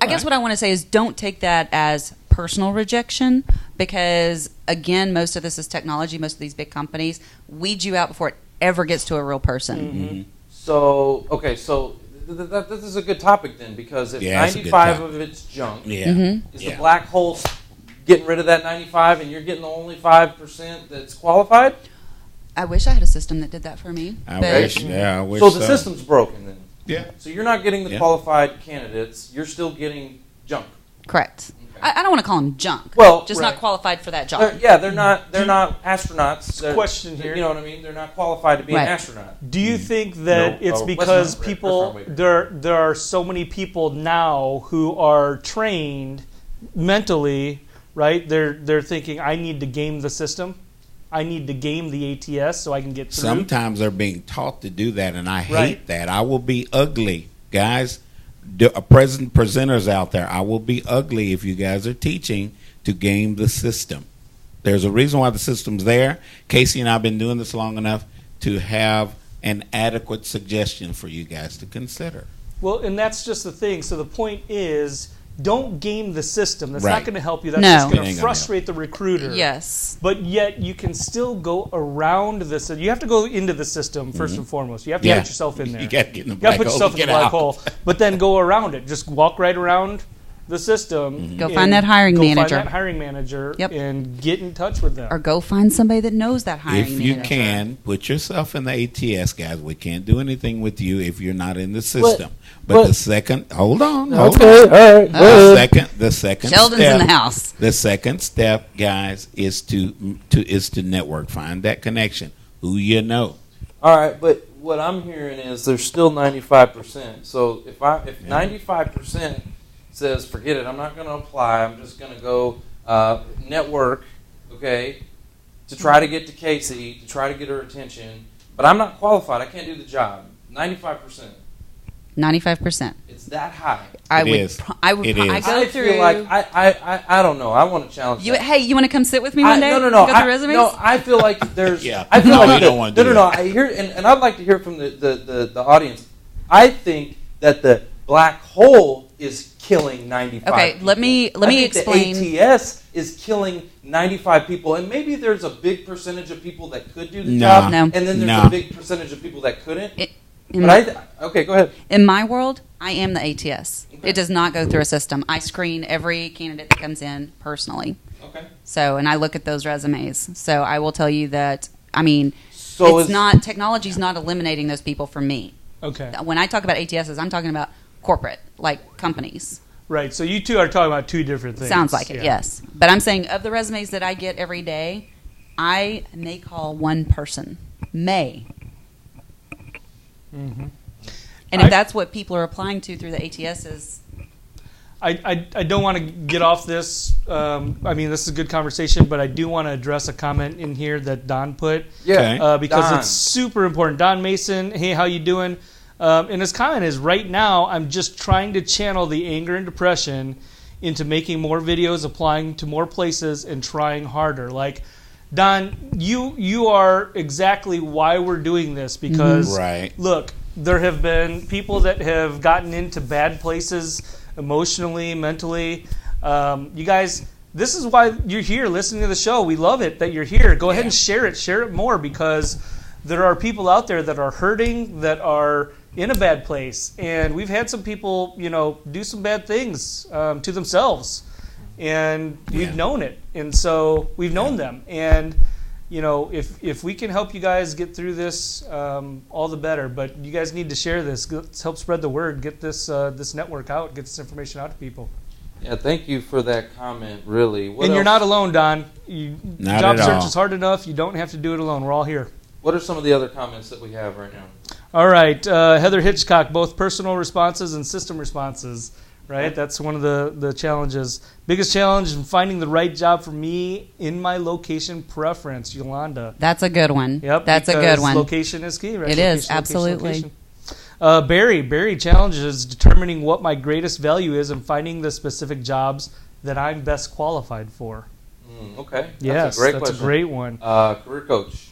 guess what I want to say is don't take that as personal rejection, because again, most of this is technology. Most of these big companies weed you out before it ever gets to a real person. Mm-hmm. So this is a good topic then, because if Yeah, it's a good 95 topic. of it's junk, Yeah. is the black hole getting rid of that 95 and you're getting the only 5% that's qualified? I wish I had a system that did that for me. I but wish. Yeah, I wish. So the system's broken then. Yeah. So you're not getting the Yeah. qualified candidates. You're still getting junk. Correct. Okay. I don't want to call them junk. Well, just right. not qualified for that job. They're not astronauts. Question here. You know what I mean? They're not qualified to be Right. an astronaut. Do you think that No. it's Oh, because let's not people wait. there are so many people now who are trained mentally, right? They're thinking I need to game the system. I need to game the ATS so I can get through. Sometimes they're being taught to do that, and I hate Right. that. I will be ugly, guys. Presenters out there, I will be ugly if you guys are teaching to game the system. There's a reason why the system's there. Casey and I have been doing this long enough to have an adequate suggestion for you guys to consider. Well, and that's just the thing. So the point is, don't game the system. That's Right. not going to help you. That's No. just It going ain't to gonna frustrate the recruiter. Yes. But yet you can still go around this. You have to go into the system first and foremost. You have to Yeah. put yourself in there. You got to get in the You got black to put hole yourself to in the get black out. hole, but then go around it. Just walk right around the system. Go and find that hiring go manager. Find that hiring manager Yep. and get in touch with them. Or go find somebody that knows that hiring If you manager. can, put yourself in the ATS, guys. We can't do anything with you if you're not in the system. But the second, hold on. All right. The second Sheldon's step, in the house. The second step, guys, is to network. Find that connection. Who you know. All right, but what I'm hearing is there's still 95%. So if 95% says, forget it, I'm not going to apply, I'm just going to go network, okay, to try to get to Casey, to try to get her attention, but I'm not qualified, I can't do the job. 95%. 95%. It's that high. I It would. is. I would. It I is. go I through. feel like I don't know. I want to challenge you, that. hey, you want to come sit with me one day? No. Go through resumes? No, I feel like there's. Yeah. I feel No, like we don't want to do No. that. I hear, and I'd like to hear from the audience. I think that the black hole is killing 95. Okay, people. let me I think explain. The ATS is killing 95 people, and maybe there's a big percentage of people that could do the Nah. job, No. and then there's Nah. a big percentage of people that couldn't. In But okay, go ahead. In my world, I am the ATS. Okay. It does not go through a system. I screen every candidate that comes in personally. Okay. So, and I look at those resumes. So, I will tell you that. I mean, So it's not technology's not eliminating those people from me. Okay. When I talk about ATSs, I'm talking about corporate, like companies. Right. So you two are talking about two different things. Sounds like it, Yeah. yes. But I'm saying of the resumes that I get every day, I may call one person. May. Mm-hmm. And if that's what people are applying to through the ATSs, I don't want to get off this. I mean, this is a good conversation, but I do want to address a comment in here that Don put. Okay. Because Don. it's super important. Don Mason, hey, how you doing? And his comment is, right now, I'm just trying to channel the anger and depression into making more videos, applying to more places, and trying harder. Like, Don, you are exactly why we're doing this, because, Right. look, there have been people that have gotten into bad places emotionally, mentally. You guys, this is why you're here listening to the show. We love it that you're here. Go ahead and share it more, because there are people out there that are hurting, that are in a bad place. And we've had some people, do some bad things to themselves. And we've known it. And so we've known them. And, if we can help you guys get through this, all the better. But you guys need to share this. Let's help spread the word. Get this network out. Get this information out to people. Yeah, thank you for that comment, really. What And you're else? not alone, Don. Not Job at search all. is hard enough. You don't have to do it alone. We're all here. What are some of the other comments that we have right now? All right, Heather Hitchcock, both personal responses and system responses, right? That's one of the challenges. Biggest challenge in finding the right job for me in my location preference, Yolanda. That's a good one. Yep, that's a good one. Location is key, right? It is, absolutely. Barry challenges determining what my greatest value is and finding the specific jobs that I'm best qualified for. Okay. Yes, that's a great one. Career coach,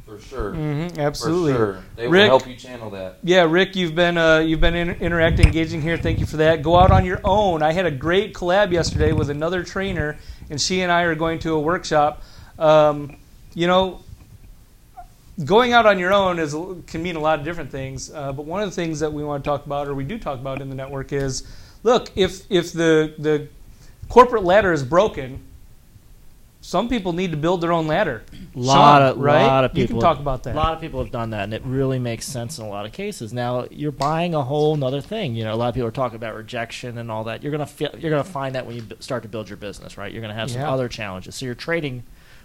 for sure. Absolutely. For sure. They will Rick, help you channel that. Yeah, Rick, you've been interacting, engaging here. Thank you for that. Go out on your own. I had a great collab yesterday with another trainer, and she and I are going to a workshop. Going out on your own can mean a lot of different things. But one of the things that we want to talk about, or we do talk about in the network, is look, if the corporate ladder is broken, some people need to build their own ladder. Lot of people. You can talk about that. A lot of people have done that, and it really makes sense in a lot of cases. Now you're buying a whole nother thing. A lot of people are talking about rejection and all that. You're gonna find that when you start to build your business, right? You're gonna have some other challenges. So you're trading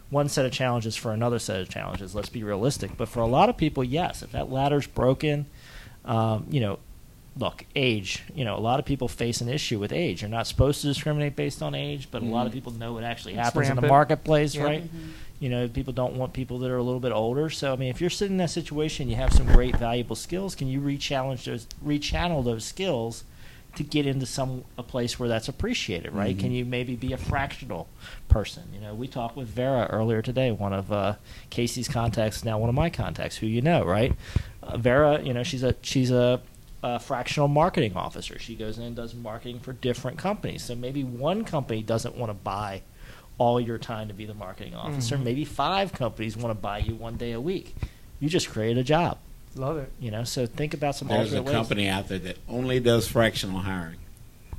one set of challenges for another set of challenges. Let's be realistic. But for a lot of people, yes, if that ladder's broken, look, age. A lot of people face an issue with age. You're not supposed to discriminate based on age, but a lot of people know what actually happens in the marketplace, right? People don't want people that are a little bit older. So, if you're sitting in that situation, you have some great, valuable skills. Can you rechannel those skills to get into a place where that's appreciated, right? Can you maybe be a fractional person? We talked with Vera earlier today, one of Casey's contacts, now one of my contacts, who right? Vera, she's a fractional marketing officer. She goes in and does marketing for different companies. So maybe one company doesn't want to buy all your time to be the marketing officer. Maybe 5 companies want to buy you one day a week. You just create a job. Love it. So think about some There's alternate ways. There's a company out there that only does fractional hiring.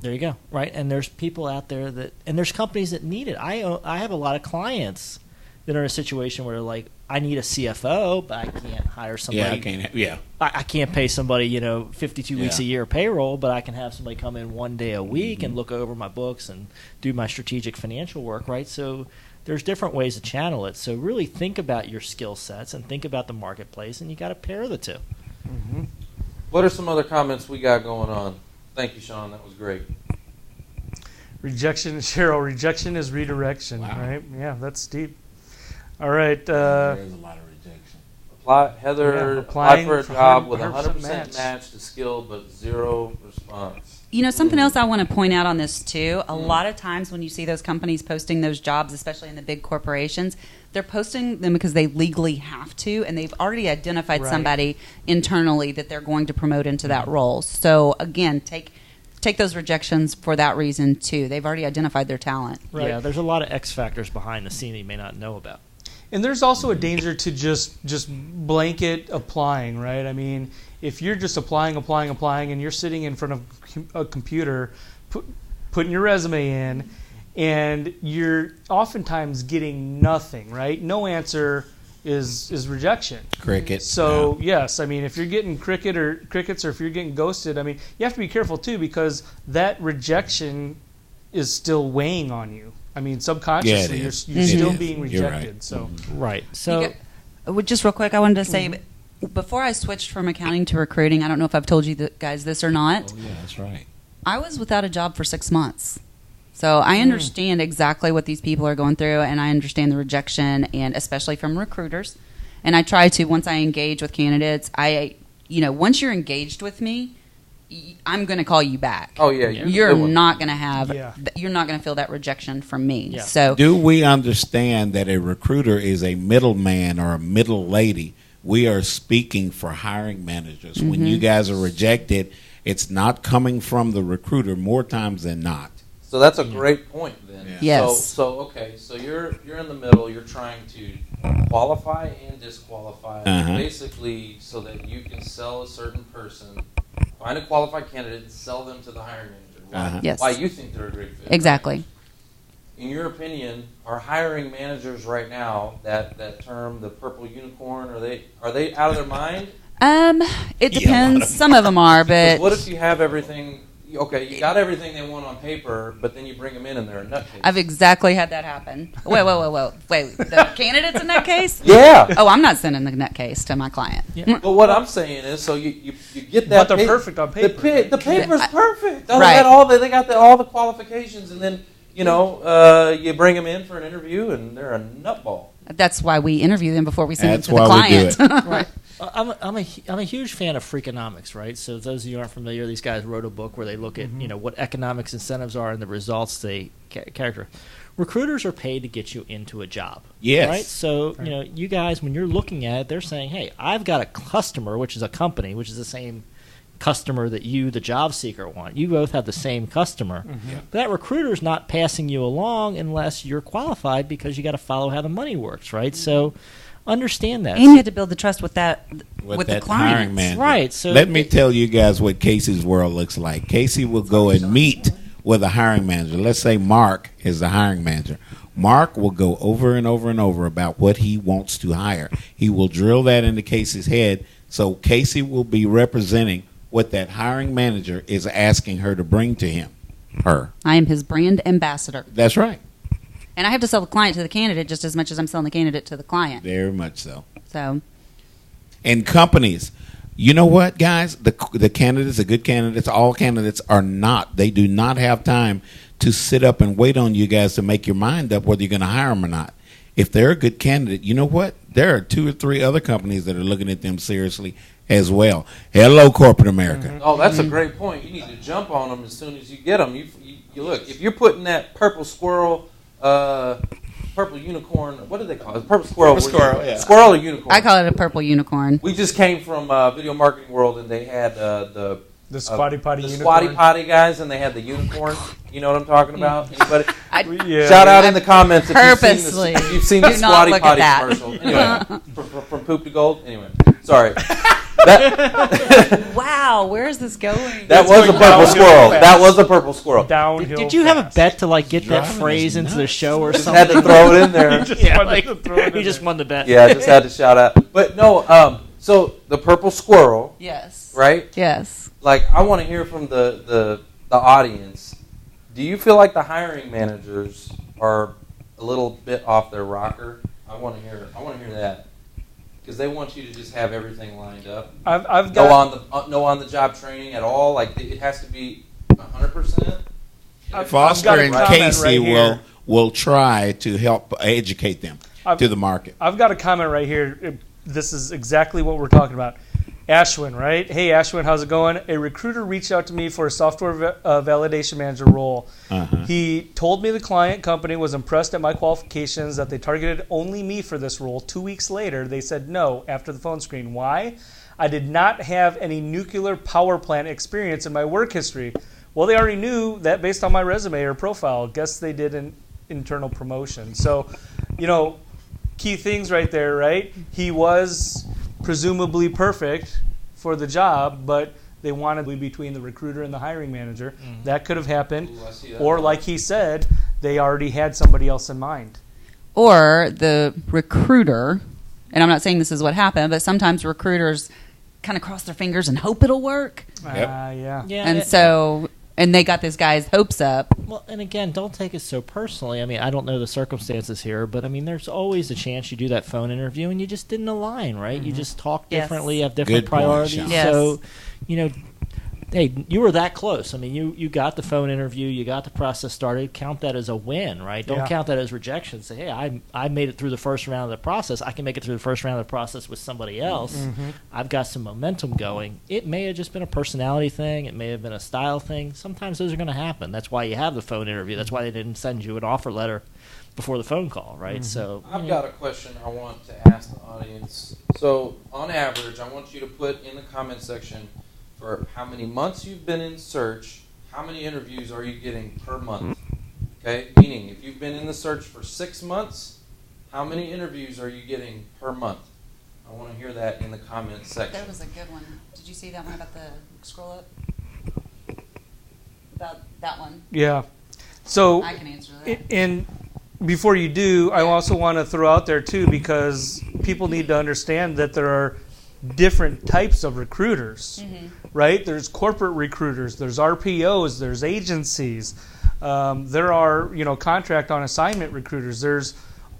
There you go. Right. And there's people out there and there's companies that need it. I have a lot of clients that are in a situation where I need a CFO, but I can't hire somebody. I can't pay somebody 52 weeks a year payroll, but I can have somebody come in one day a week and look over my books and do my strategic financial work, right? So there's different ways to channel it. So really think about your skill sets and think about the marketplace, and you got to pair the two. What are some other comments we got going on? Thank you, Sean. That was great. Rejection, Cheryl. Rejection is redirection, right? Yeah, that's deep. All right. There's a lot of rejection. Heather applied for a job with 100% match to skill, but 0 response. Something else I want to point out on this too. A lot of times when you see those companies posting those jobs, especially in the big corporations, they're posting them because they legally have to, and they've already identified somebody internally that they're going to promote into that role. So again, take those rejections for that reason too. They've already identified their talent. Right. Yeah, there's a lot of X factors behind the scene that you may not know about. And there's also a danger to just blanket applying, right? If you're just applying, and you're sitting in front of a computer, putting your resume in, and you're oftentimes getting nothing, right? No answer is rejection. Cricket. So yes, if you're getting crickets, or if you're getting ghosted, you have to be careful too, because that rejection is still weighing on you. Subconsciously, you're still being rejected. Right. So right. So, just real quick, I wanted to say, before I switched from accounting to recruiting, I don't know if I've told you guys this or not. Oh yeah, that's right. I was without a job for 6 months. So I understand exactly what these people are going through, and I understand the rejection, and especially from recruiters. And I try to, once I engage with candidates, once you're engaged with me, I'm going to call you back. Oh yeah, you're not going to have. You're not going to feel that rejection from me. Yeah. So, do we understand that a recruiter is a middleman or a middle lady? We are speaking for hiring managers. When you guys are rejected, it's not coming from the recruiter more times than not. So that's a great point then. Yeah. Yes. So you're in the middle. You're trying to qualify and disqualify, basically, so that you can sell a certain person. Find a qualified candidate and sell them to the hiring manager. Why you think they're a great fit. Exactly. Right? In your opinion, are hiring managers right now, that term, the purple unicorn, are they out of their mind? It depends. Some of them are, but what if you have everything, you got everything they want on paper, but then you bring them in and they're a nutcase. I've exactly had that happen. Wait. The candidate's a nutcase? Yeah. Oh, I'm not sending the nutcase to my client. Yeah. But what I'm saying is, so you get that. But they're perfect on paper. The paper's perfect. They Right. got all the qualifications, and then you bring them in for an interview, and they're a nutball. That's why we interview them before we send That's them to the why we do client. Right. I'm a huge fan of Freakonomics, right? So those of you who aren't familiar, these guys wrote a book where they look at what economics incentives are and the results they character. Recruiters are paid to get you into a job. Yes. Right? So, you guys, when you're looking at it, they're saying, hey, I've got a customer, which is a company, which is the same customer that you, the job seeker, want. You both have the same customer. Yeah. But that recruiter's not passing you along unless you're qualified because you got to follow how the money works, right? So understand that. And you had to build the trust with the that client. hiring manager. Right. So let me tell you guys what Casey's world looks like. Casey will go and meet with a hiring manager. Let's say Mark is the hiring manager. Mark will go over and over and over about what he wants to hire. He will drill that into Casey's head, so Casey will be representing what that hiring manager is asking her to bring to him. Her. I am his brand ambassador. That's right. And I have to sell the client to the candidate just as much as I'm selling the candidate to the client. Very much so. So, And companies, you know what, guys? The candidates, the good candidates, all candidates are not. They do not have time to sit up and wait on you guys to make your mind up whether you're going to hire them or not. If they're a good candidate, you know what? There are 2 or 3 other companies that are looking at them seriously as well. Hello, corporate America. Mm-hmm. Oh, that's a great point. You need to jump on them as soon as you get them. You look, if you're putting that purple squirrel, purple unicorn, what do they call it? Purple squirrel. Squirrel or unicorn? I call it a purple unicorn. We just came from Video Marketing World, and they had the Squatty Potty unicorn. Squatty Potty guys, and they had the unicorn. You know what I'm talking about? Anybody? Yeah. Shout out in the comments if Purposely. you've seen the Do not Squatty look at Potty that. commercial. Anyway, from Poop to Gold. Anyway, sorry. Wow, where is this going? That was a purple squirrel. That was a purple squirrel. Downhill. did you have a fast. bet to get that Driving phrase us into the nuts. show or Just something? had to throw it in there. You just won the bet. Yeah, I just had to shout out. But no, so the purple squirrel, Yes. right? Yes. Like, I want to hear from the audience. Do you feel like the hiring managers are a little bit off their rocker? I want to hear that. Because they want you to just have everything lined up. I've got No on the job training at all. Like, it has to be 100%. Foster I've got a and comment Casey right here. will try to help educate them to the market. I've got a comment right here. This is exactly what we're talking about. Ashwin, right? Hey, Ashwin, how's it going? A recruiter reached out to me for a software validation manager role. Uh-huh. He told me the client company was impressed at my qualifications, that they targeted only me for this role. 2 weeks later, they said no after the phone screen. Why? I did not have any nuclear power plant experience in my work history. Well, they already knew that based on my resume or profile. Guess they did an internal promotion. So, key things right there, right? He was presumably perfect for the job, but they wanted to be between the recruiter and the hiring manager. Mm-hmm. That could have happened. Ooh, I see that. Or like he said, they already had somebody else in mind. Or the recruiter, and I'm not saying this is what happened, but sometimes recruiters kind of cross their fingers and hope it'll work. Yep. Yeah. Yeah. And they got this guy's hopes up. Well, and again, don't take it so personally. I mean, I don't know the circumstances here, but I mean, there's always a chance you do that phone interview and you just didn't align, right? Mm-hmm. You just talk Yes. differently, have different Good point, priorities. Sean. Yes. So, hey, you were that close. I mean, you got the phone interview, you got the process started. Count that as a win, right? Don't Yeah. count that as rejection. Say, hey, I made it through the first round of the process. I can make it through the first round of the process with somebody else. Mm-hmm. I've got some momentum going. It may have just been a personality thing. It may have been a style thing. Sometimes those are going to happen. That's why you have the phone interview. That's why they didn't send you an offer letter before the phone call, right? Mm-hmm. So I've got a question I want to ask the audience. So, on average, I want you to put in the comment section for how many months you've been in search, how many interviews are you getting per month? Okay? Meaning, if you've been in the search for 6 months, how many interviews are you getting per month? I want to hear that in the comment section. That was a good one. Did you see that one about the scroll up? About that one? Yeah. So, I can answer that. and before you do, I also want to throw out there too, because people need to understand that there are different types of recruiters, right? There's corporate recruiters, there's RPOs, there's agencies, there are, contract on assignment recruiters. There's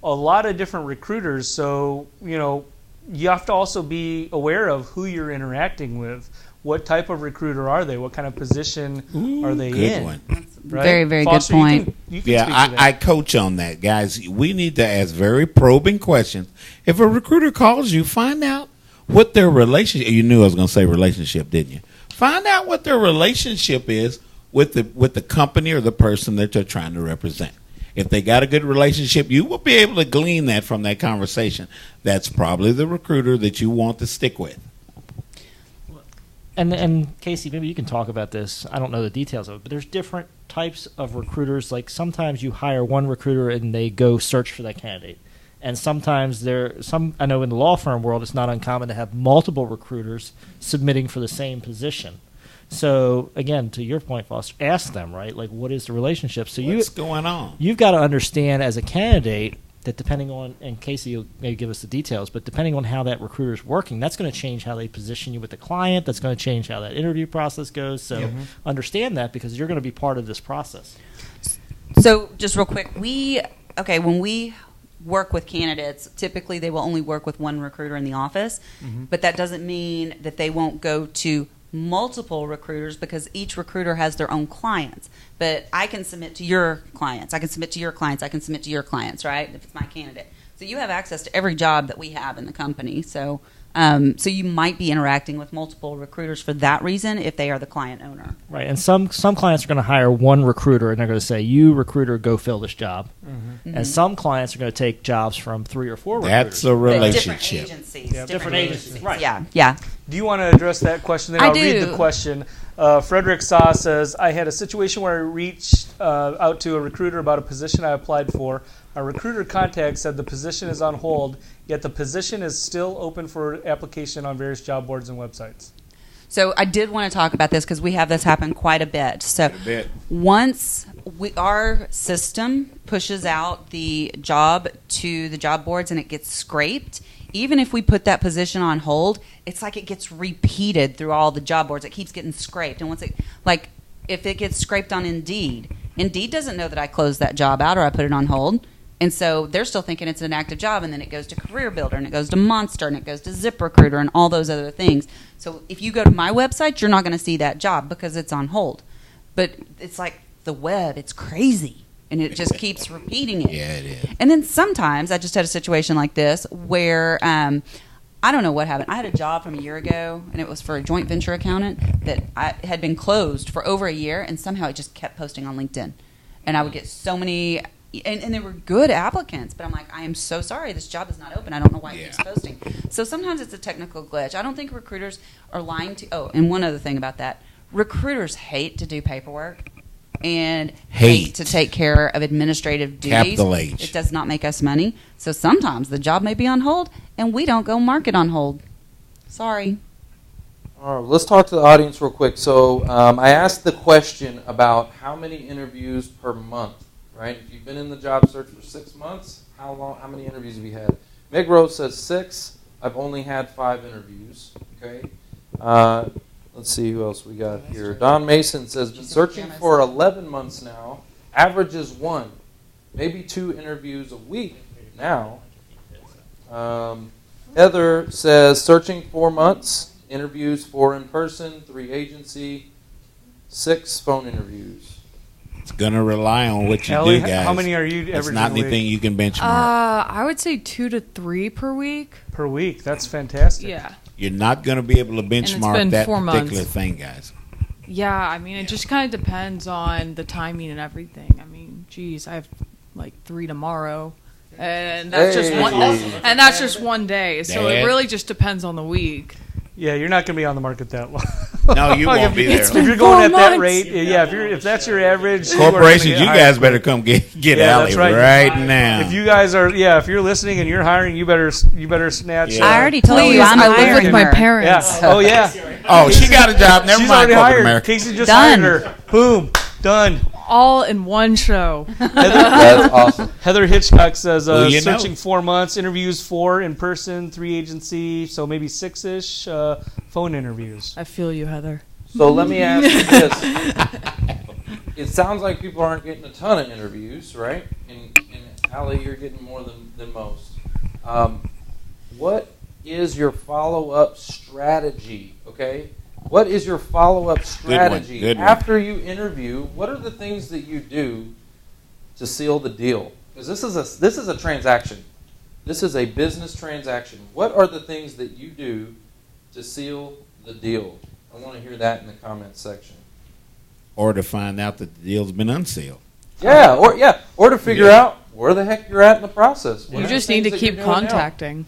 a lot of different recruiters, so, you have to also be aware of who you're interacting with. What type of recruiter are they? What kind of position are they in? One. Right? Very, very Foster, good point. You can speak to that. I coach on that, guys. We need to ask very probing questions. If a recruiter calls you, find out what their relationship. You knew I was going to say relationship, didn't you? Find out what their relationship is with the company or the person that they're trying to represent. If they got a good relationship, you will be able to glean that from that conversation. That's probably the recruiter that you want to stick with. And Casey, maybe you can talk about this. I don't know the details of it, but there's different types of recruiters. Like sometimes you hire one recruiter and they go search for that candidate. And sometimes I know in the law firm world, it's not uncommon to have multiple recruiters submitting for the same position. So again, to your point, Foster, ask them, right? Like, what is the relationship? So what's going on? You've got to understand as a candidate that depending on, and Casey, you'll maybe give us the details, but depending on how that recruiter is working, that's going to change how they position you with the client. That's going to change how that interview process goes. So understand that because you're going to be part of this process. So just real quick, when we work with candidates, typically they will only work with one recruiter in the office, but that doesn't mean that they won't go to multiple recruiters because each recruiter has their own clients. But I can submit to your clients. I can submit to your clients. I can submit to your clients, right? If it's my candidate. So you have access to every job that we have in the company. So you might be interacting with multiple recruiters for that reason if they are the client owner. Right. And some clients are going to hire one recruiter and they're going to say, you recruiter, go fill this job. And some clients are going to take jobs from 3 or 4 recruiters. That's a relationship. Different agencies. Yeah, different agencies. Right. Yeah. Do you want to address that question? Then I'll read the question. Frederick Saw says, I had a situation where I reached out to a recruiter about a position I applied for. Our recruiter contact said the position is on hold, yet the position is still open for application on various job boards and websites. So I did want to talk about this because we have this happen quite a bit. So once our system pushes out the job to the job boards and it gets scraped, even if we put that position on hold, it's like it gets repeated through all the job boards. It keeps getting scraped. And once if it gets scraped on Indeed doesn't know that I closed that job out or I put it on hold. And so they're still thinking it's an active job, and then it goes to Career Builder, and it goes to Monster, and it goes to ZipRecruiter, and all those other things. So if you go to my website, you're not going to see that job because it's on hold. But it's like the web, it's crazy, and it just keeps repeating it. Yeah, it is. And then sometimes I just had a situation like this where I don't know what happened. I had a job from a year ago, and it was for a joint venture accountant that had been closed for over a year, and somehow it just kept posting on LinkedIn. And I would get so many... And they were good applicants, but I'm like, I am so sorry, this job is not open. I don't know why it keeps posting. So sometimes it's a technical glitch. I don't think recruiters are lying to... Oh, and one other thing about that. Recruiters hate to do paperwork and hate to take care of administrative duties. Capital H. It does not make us money. So sometimes the job may be on hold, and we don't go mark it on hold. Sorry. All right, let's talk to the audience real quick. So I asked the question about how many interviews per month. Right? If you've been in the job search for 6 months, how many interviews have you had? Meg Rose says 6. I've only had 5 interviews. Okay. Let's see who else we got here. Don Mason says, been searching for 11 months now. Average is 1, maybe 2 interviews a week now. Heather says, searching 4 months. Interviews 4 in person, 3 agency, 6 phone interviews. It's going to rely on what you Ellie, do, guys. how many are you averaging? It's not anything you can benchmark. I would say 2 to 3 per week. Per week. That's fantastic. Yeah. You're not going to be able to benchmark that 4 particular months. thing, guys. Yeah, I mean, it just kind of depends on the timing and everything. I mean, geez, I have like 3 tomorrow, and that's just one. And that's just one day. So it really just depends on the week. Yeah, you're not going to be on the market that long. No, you won't be there. If you're going at that rate, if that's your average, corporations, you guys better come get Allie right now. If you guys are, if you're listening and you're hiring, you better snatch. I already told you I live hiring with my her. parents. Yeah. Oh yeah. Oh, she got a job. Never She's mind, already corporate hired. America. Casey just Done. hired her. Boom. Done. All in one show. That's awesome. Heather Hitchcock says, Well, you know. searching 4 months, interviews 4 in person, 3 agency, so maybe 6-ish phone interviews. I feel you, Heather. So let me ask you this. It sounds like people aren't getting a ton of interviews, right? And Allie, you're getting more than most. What is your follow-up strategy, okay? What is your follow-up strategy Good one. after you interview? What are the things that you do to seal the deal? Because this is a transaction. This is a business transaction. What are the things that you do to seal the deal? I want to hear that in the comments section. Or to find out that the deal's been unsealed. Or to figure out where the heck you're at in the process. What You are the just need to things that keep you're doing now? contacting.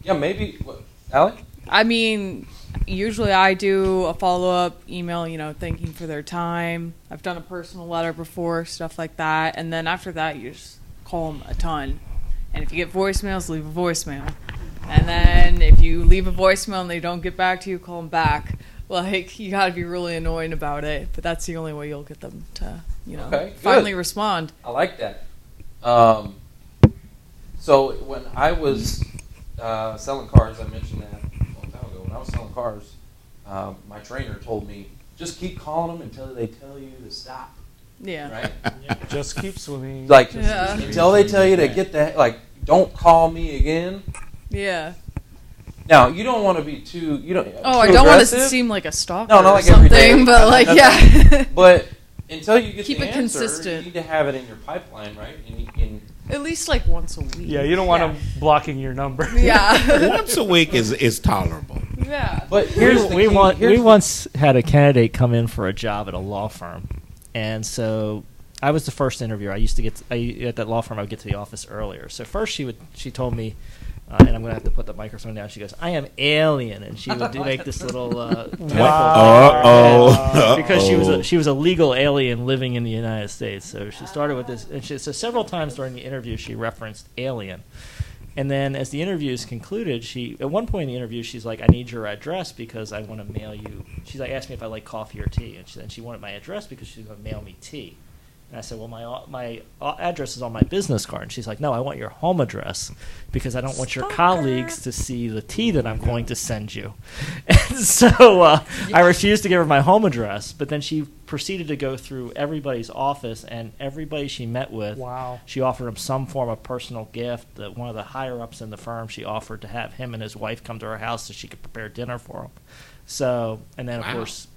Yeah, maybe. What, Allie? I mean, usually I do a follow-up email, thanking for their time. I've done a personal letter before, stuff like that. And then after that, you just call them a ton. And if you get voicemails, leave a voicemail. And then if you leave a voicemail and they don't get back to you, call them back. Like, you got to be really annoying about it. But that's the only way you'll get them to, Okay, finally good. respond. I like that. So when I was selling cars, I mentioned that a long time ago. When I was selling cars, my trainer told me, just keep calling them until they tell you to stop. Yeah. Right? Just keep swimming. Like, Yeah. until they tell you to get the, like, don't call me again. Yeah. Now, you don't want to be too, Oh, I too don't want to aggressive. seem like a stalker No, not or like every day. something, but like, yeah. But until you get Keep the it answer, consistent. you need to have it in your pipeline, right? And At least like once a week. Yeah, you don't want them blocking your number. Yeah. Once a week is tolerable. Yeah. but here's the we key. once had a candidate come in for a job at a law firm, and so I was the first interviewer. I used to at that law firm. I would get to the office earlier. So first she told me, and I'm going to have to put the microphone down. She goes, "I am alien," and she would make this little because she was a legal alien living in the United States. So she started with this, and so several times during the interview she referenced alien. And then as the interview is concluded, at one point in the interview, she's like, "I need your address because I want to mail you." She's like, asked me if I like coffee or tea, and she wanted my address because she was going to mail me tea. And I said, "Well, my address is on my business card." And she's like, "No, I want your home address because I don't want your colleagues to see the tea that I'm going to send you." And so I refused to give her my home address, but then she proceeded to go through everybody's office, and everybody she met with, Wow. she offered him some form of personal gift. One of the higher-ups in the firm, she offered to have him and his wife come to her house so she could prepare dinner for him. So, and then, of course,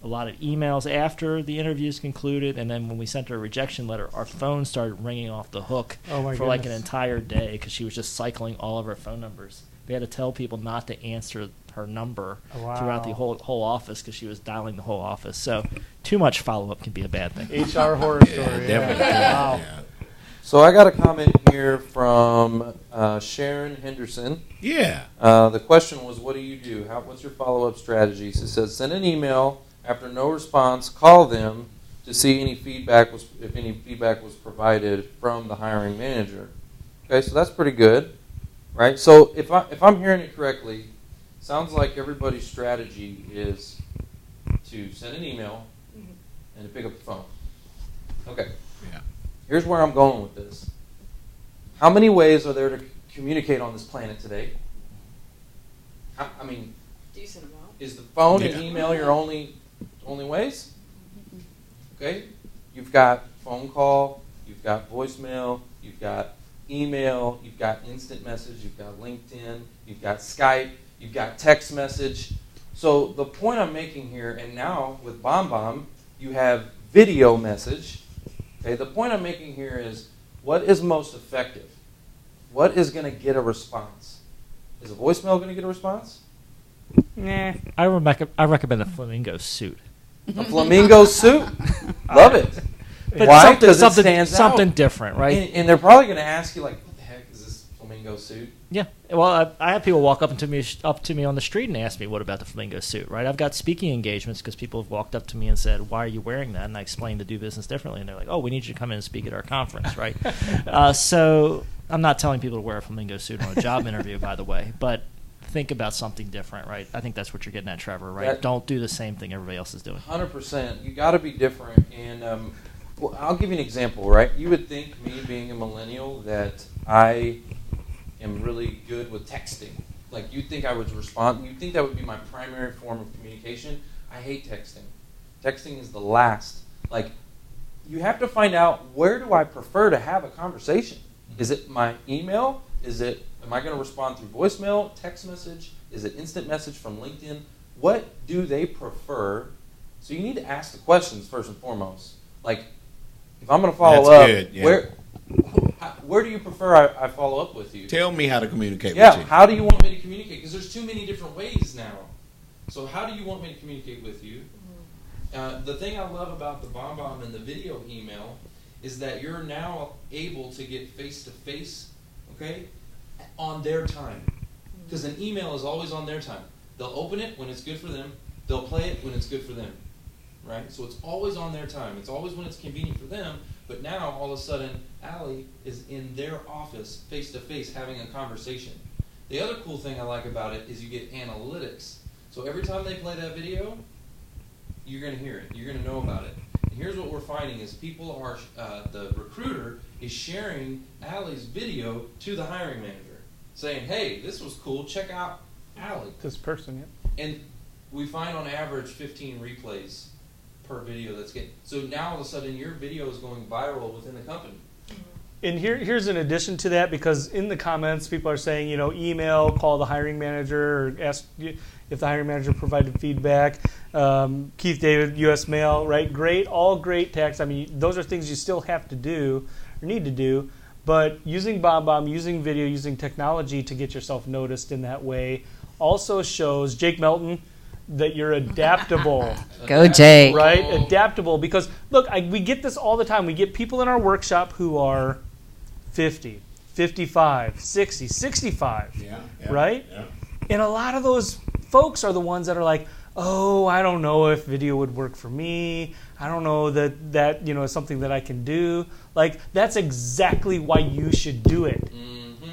a lot of emails after the interviews concluded, and then when we sent her a rejection letter, our phone started ringing off the hook for like an entire day because she was just cycling all of her phone numbers. We had to tell people not to answer her number throughout the whole office because she was dialing the whole office. So too much follow-up can be a bad thing. HR horror story. Definitely. Wow. Yeah. So I got a comment here from Sharon Henderson. Yeah. The question was, what do you do? What's your follow-up strategy? So it says, send an email. After no response, call them to see if any feedback was provided from the hiring manager. Okay, so that's pretty good, right? So if I'm hearing it correctly, sounds like everybody's strategy is to send an email and to pick up the phone. Okay. Yeah. Here's where I'm going with this. How many ways are there to communicate on this planet today? I mean, Decent amount. is the phone and email your only ways? Okay. You've got phone call, you've got voicemail, you've got email, you've got instant message, you've got LinkedIn, you've got Skype, you've got text message. So the point I'm making here, and now with BombBomb, you have video message. Okay, the point I'm making here is what is most effective? What is going to get a response? Is a voicemail going to get a response? Nah, I recommend a flamingo suit. A flamingo suit? Love it. But Why? Because it stands something out. different, right? And they're probably going to ask you, like, what the heck is this flamingo suit? Yeah. Well, I have people walk up to me on the street and ask me, "What about the flamingo suit?" Right? I've got speaking engagements because people have walked up to me and said, "Why are you wearing that?" And I explained to do business differently, and they're like, "Oh, we need you to come in and speak at our conference," right? So I'm not telling people to wear a flamingo suit on a job interview, by the way. But the think about something different, right? I think that's what you're getting at, Trevor, right? Don't do the same thing everybody else is doing. 100%. You got to be different. And well, I'll give you an example, right? You would think, me being a millennial, that I am really good with texting. Like, you'd think I would respond. You'd think that would be my primary form of communication. I hate texting. Texting is the last. Like, you have to find out, where do I prefer to have a conversation? Is it my email? Am I going to respond through voicemail, text message? Is it instant message from LinkedIn? What do they prefer? So you need to ask the questions first and foremost. Like, if I'm going to follow up, good, yeah. where do you prefer I follow up with you? Tell me how to communicate with you. How do you want me to communicate? Because there's too many different ways now. So how do you want me to communicate with you? The thing I love about the BombBomb and the video email is that you're now able to get face-to-face, okay, on their time. Because an email is always on their time. They'll open it when it's good for them. They'll play it when it's good for them, right? So it's always on their time. It's always when it's convenient for them. But now, all of a sudden, Allie is in their office, face-to-face, having a conversation. The other cool thing I like about it is you get analytics. So every time they play that video, you're going to hear it. You're going to know about it. And here's what we're finding is people are, the recruiter is sharing Allie's video to the hiring manager, saying, hey, this was cool. Check out Allie. This person, yeah. And we find on average 15 replays per video that's getting. So now all of a sudden your video is going viral within the company. And here's an addition to that, because in the comments people are saying, email, call the hiring manager, or ask if the hiring manager provided feedback. Keith David, U.S. Mail, right? Great, all great text. I mean, those are things you still have to do or need to do. But using BombBomb, using video, using technology to get yourself noticed in that way also shows, Jake Melton, that you're adaptable. Go, Jake. Right? Adaptable. Because, look, we get this all the time. We get people in our workshop who are 50, 55, 60, 65. Right? Yeah. And a lot of those folks are the ones that are like, oh, I don't know if video would work for me. I don't know that is something that I can do. Like, that's exactly why you should do it.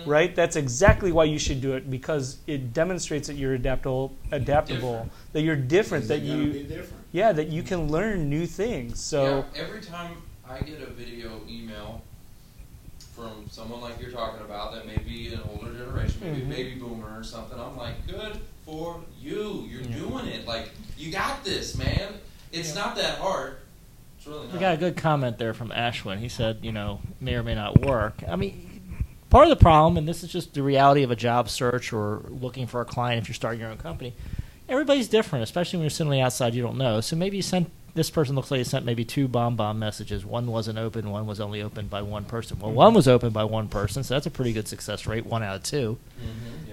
Right? That's exactly why you should do it, because it demonstrates that you're adaptable, that you're different, that you can learn new things. So every time I get a video email from someone like you're talking about that may be an older generation, maybe a baby boomer or something, I'm like, good for you. You're doing it. Like, you got this, man. It's not that hard. It's really not. We got a good comment there from Ashwin. He said, may or may not work. I mean, part of the problem, and this is just the reality of a job search or looking for a client if you're starting your own company, everybody's different, especially when you're sitting on the outside you don't know. So maybe this person looks like he sent maybe 2 BombBomb messages. One wasn't open, one was only opened by one person. Well, one was opened by one person, so that's a pretty good success rate, 1 out of 2.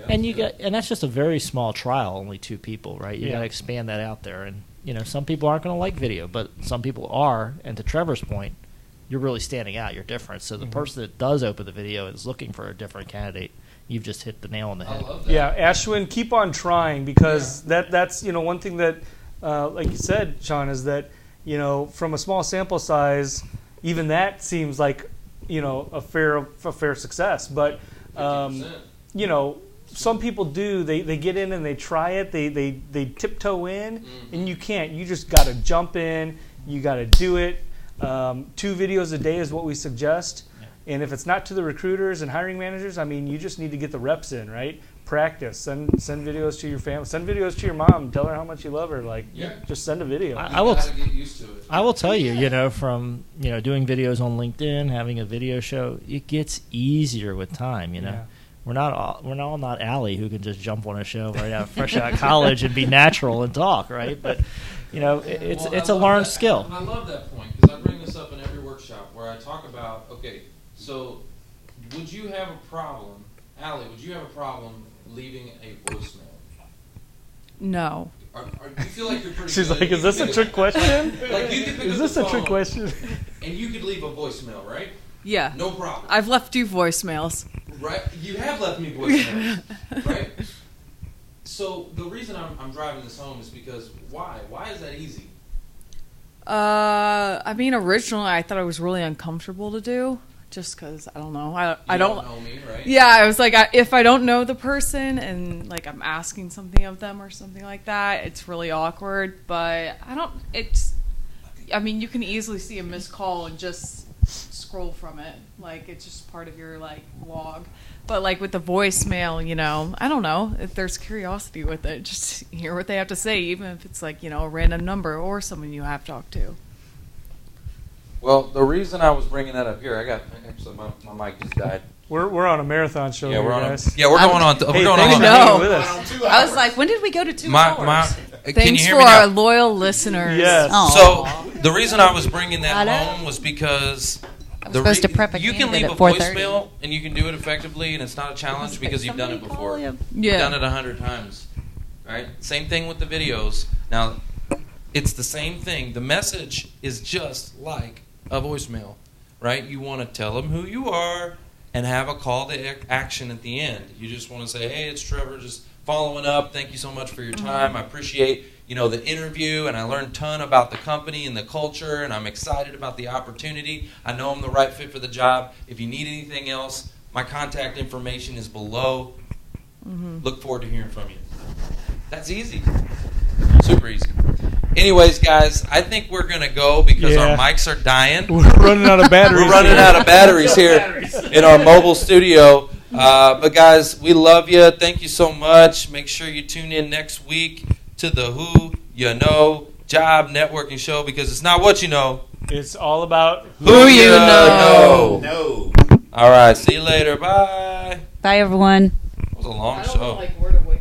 And that's just a very small trial, only 2 people, right? You got to expand that out there. And some people aren't going to like video, but some people are. And to Trevor's point, you're really standing out. You're different. So the person that does open the video is looking for a different candidate. You've just hit the nail on the head. I love that. Yeah, Ashwin, keep on trying, because that's one thing that, like you said, Sean, is that from a small sample size, even that seems like a fair success. But some people do. They get in and they try it. They tiptoe in, and you can't. You just got to jump in. You got to do it. 2 videos a day is what we suggest. And if it's not to the recruiters and hiring managers, I mean, you just need to get the reps in, right? Practice. Send videos to your family. Send videos to your mom. Tell her how much you love her. Like, just send a video. I will get used to it. I will tell you, from doing videos on LinkedIn, having a video show, it gets easier with time. We're all not Allie, who can just jump on a show fresh out of college and be natural and talk, right? But it's a learned skill. I love that point, because I bring this up in every workshop where I talk about, okay, so would you have a problem, Allie, would you have a problem leaving a voicemail? No. Do you feel like you're pretty She's good? like, is this a trick question? Like, you could pick Is up this the a trick phone question? And you could leave a voicemail, right? Yeah. No problem. I've left you voicemails. Right? You have left me voicemails, right? So the reason I'm driving this home is because why? Why is that easy? I mean, originally I thought it was really uncomfortable to do. just because I don't know. I You don't know me, right? Yeah, I was like, if I don't know the person and like I'm asking something of them or something like that, it's really awkward. But I mean, you can easily see a missed call and just scroll from it. Like it's just part of your like log. But like with the voicemail, I don't know if there's curiosity with it. Just hear what they have to say, even if it's like a random number or someone you have talked to. Well, the reason I was bringing that up here, actually my mic just died. We're on a marathon show here, guys. We're going on. We're Hey, going thanks on. for hanging with us. I was like, when did we go to 2 hours? Can you Thanks hear for me now? our loyal listeners. Yes. Aw. So the reason I was bringing that Hello? home was because I was supposed to prep a you can leave candidate a at 4:30. voicemail and you can do it effectively, and it's not a challenge because you've done it before. Yeah. You've done it 100 times, right? Same thing with the videos. Now, it's the same thing. The message is just like a voicemail, right? You want to tell them who you are and have a call to action at the end. You just want to say, hey, it's Trevor, just following up. Thank you so much for your time. I appreciate the interview, and I learned a ton about the company and the culture, and I'm excited about the opportunity. I know I'm the right fit for the job. If you need anything else, my contact information is below. Look forward to hearing from you. That's easy. Super easy. Anyways, guys, I think we're going to go because our mics are dying. We're running out of batteries. We're running out of batteries here in our mobile studio. But, guys, we love you. Thank you so much. Make sure you tune in next week to the Who You Know Job Networking Show, because it's not what you know. It's all about who you know. No. All right. See you later. Bye. Bye, everyone. That was a long I don't show. like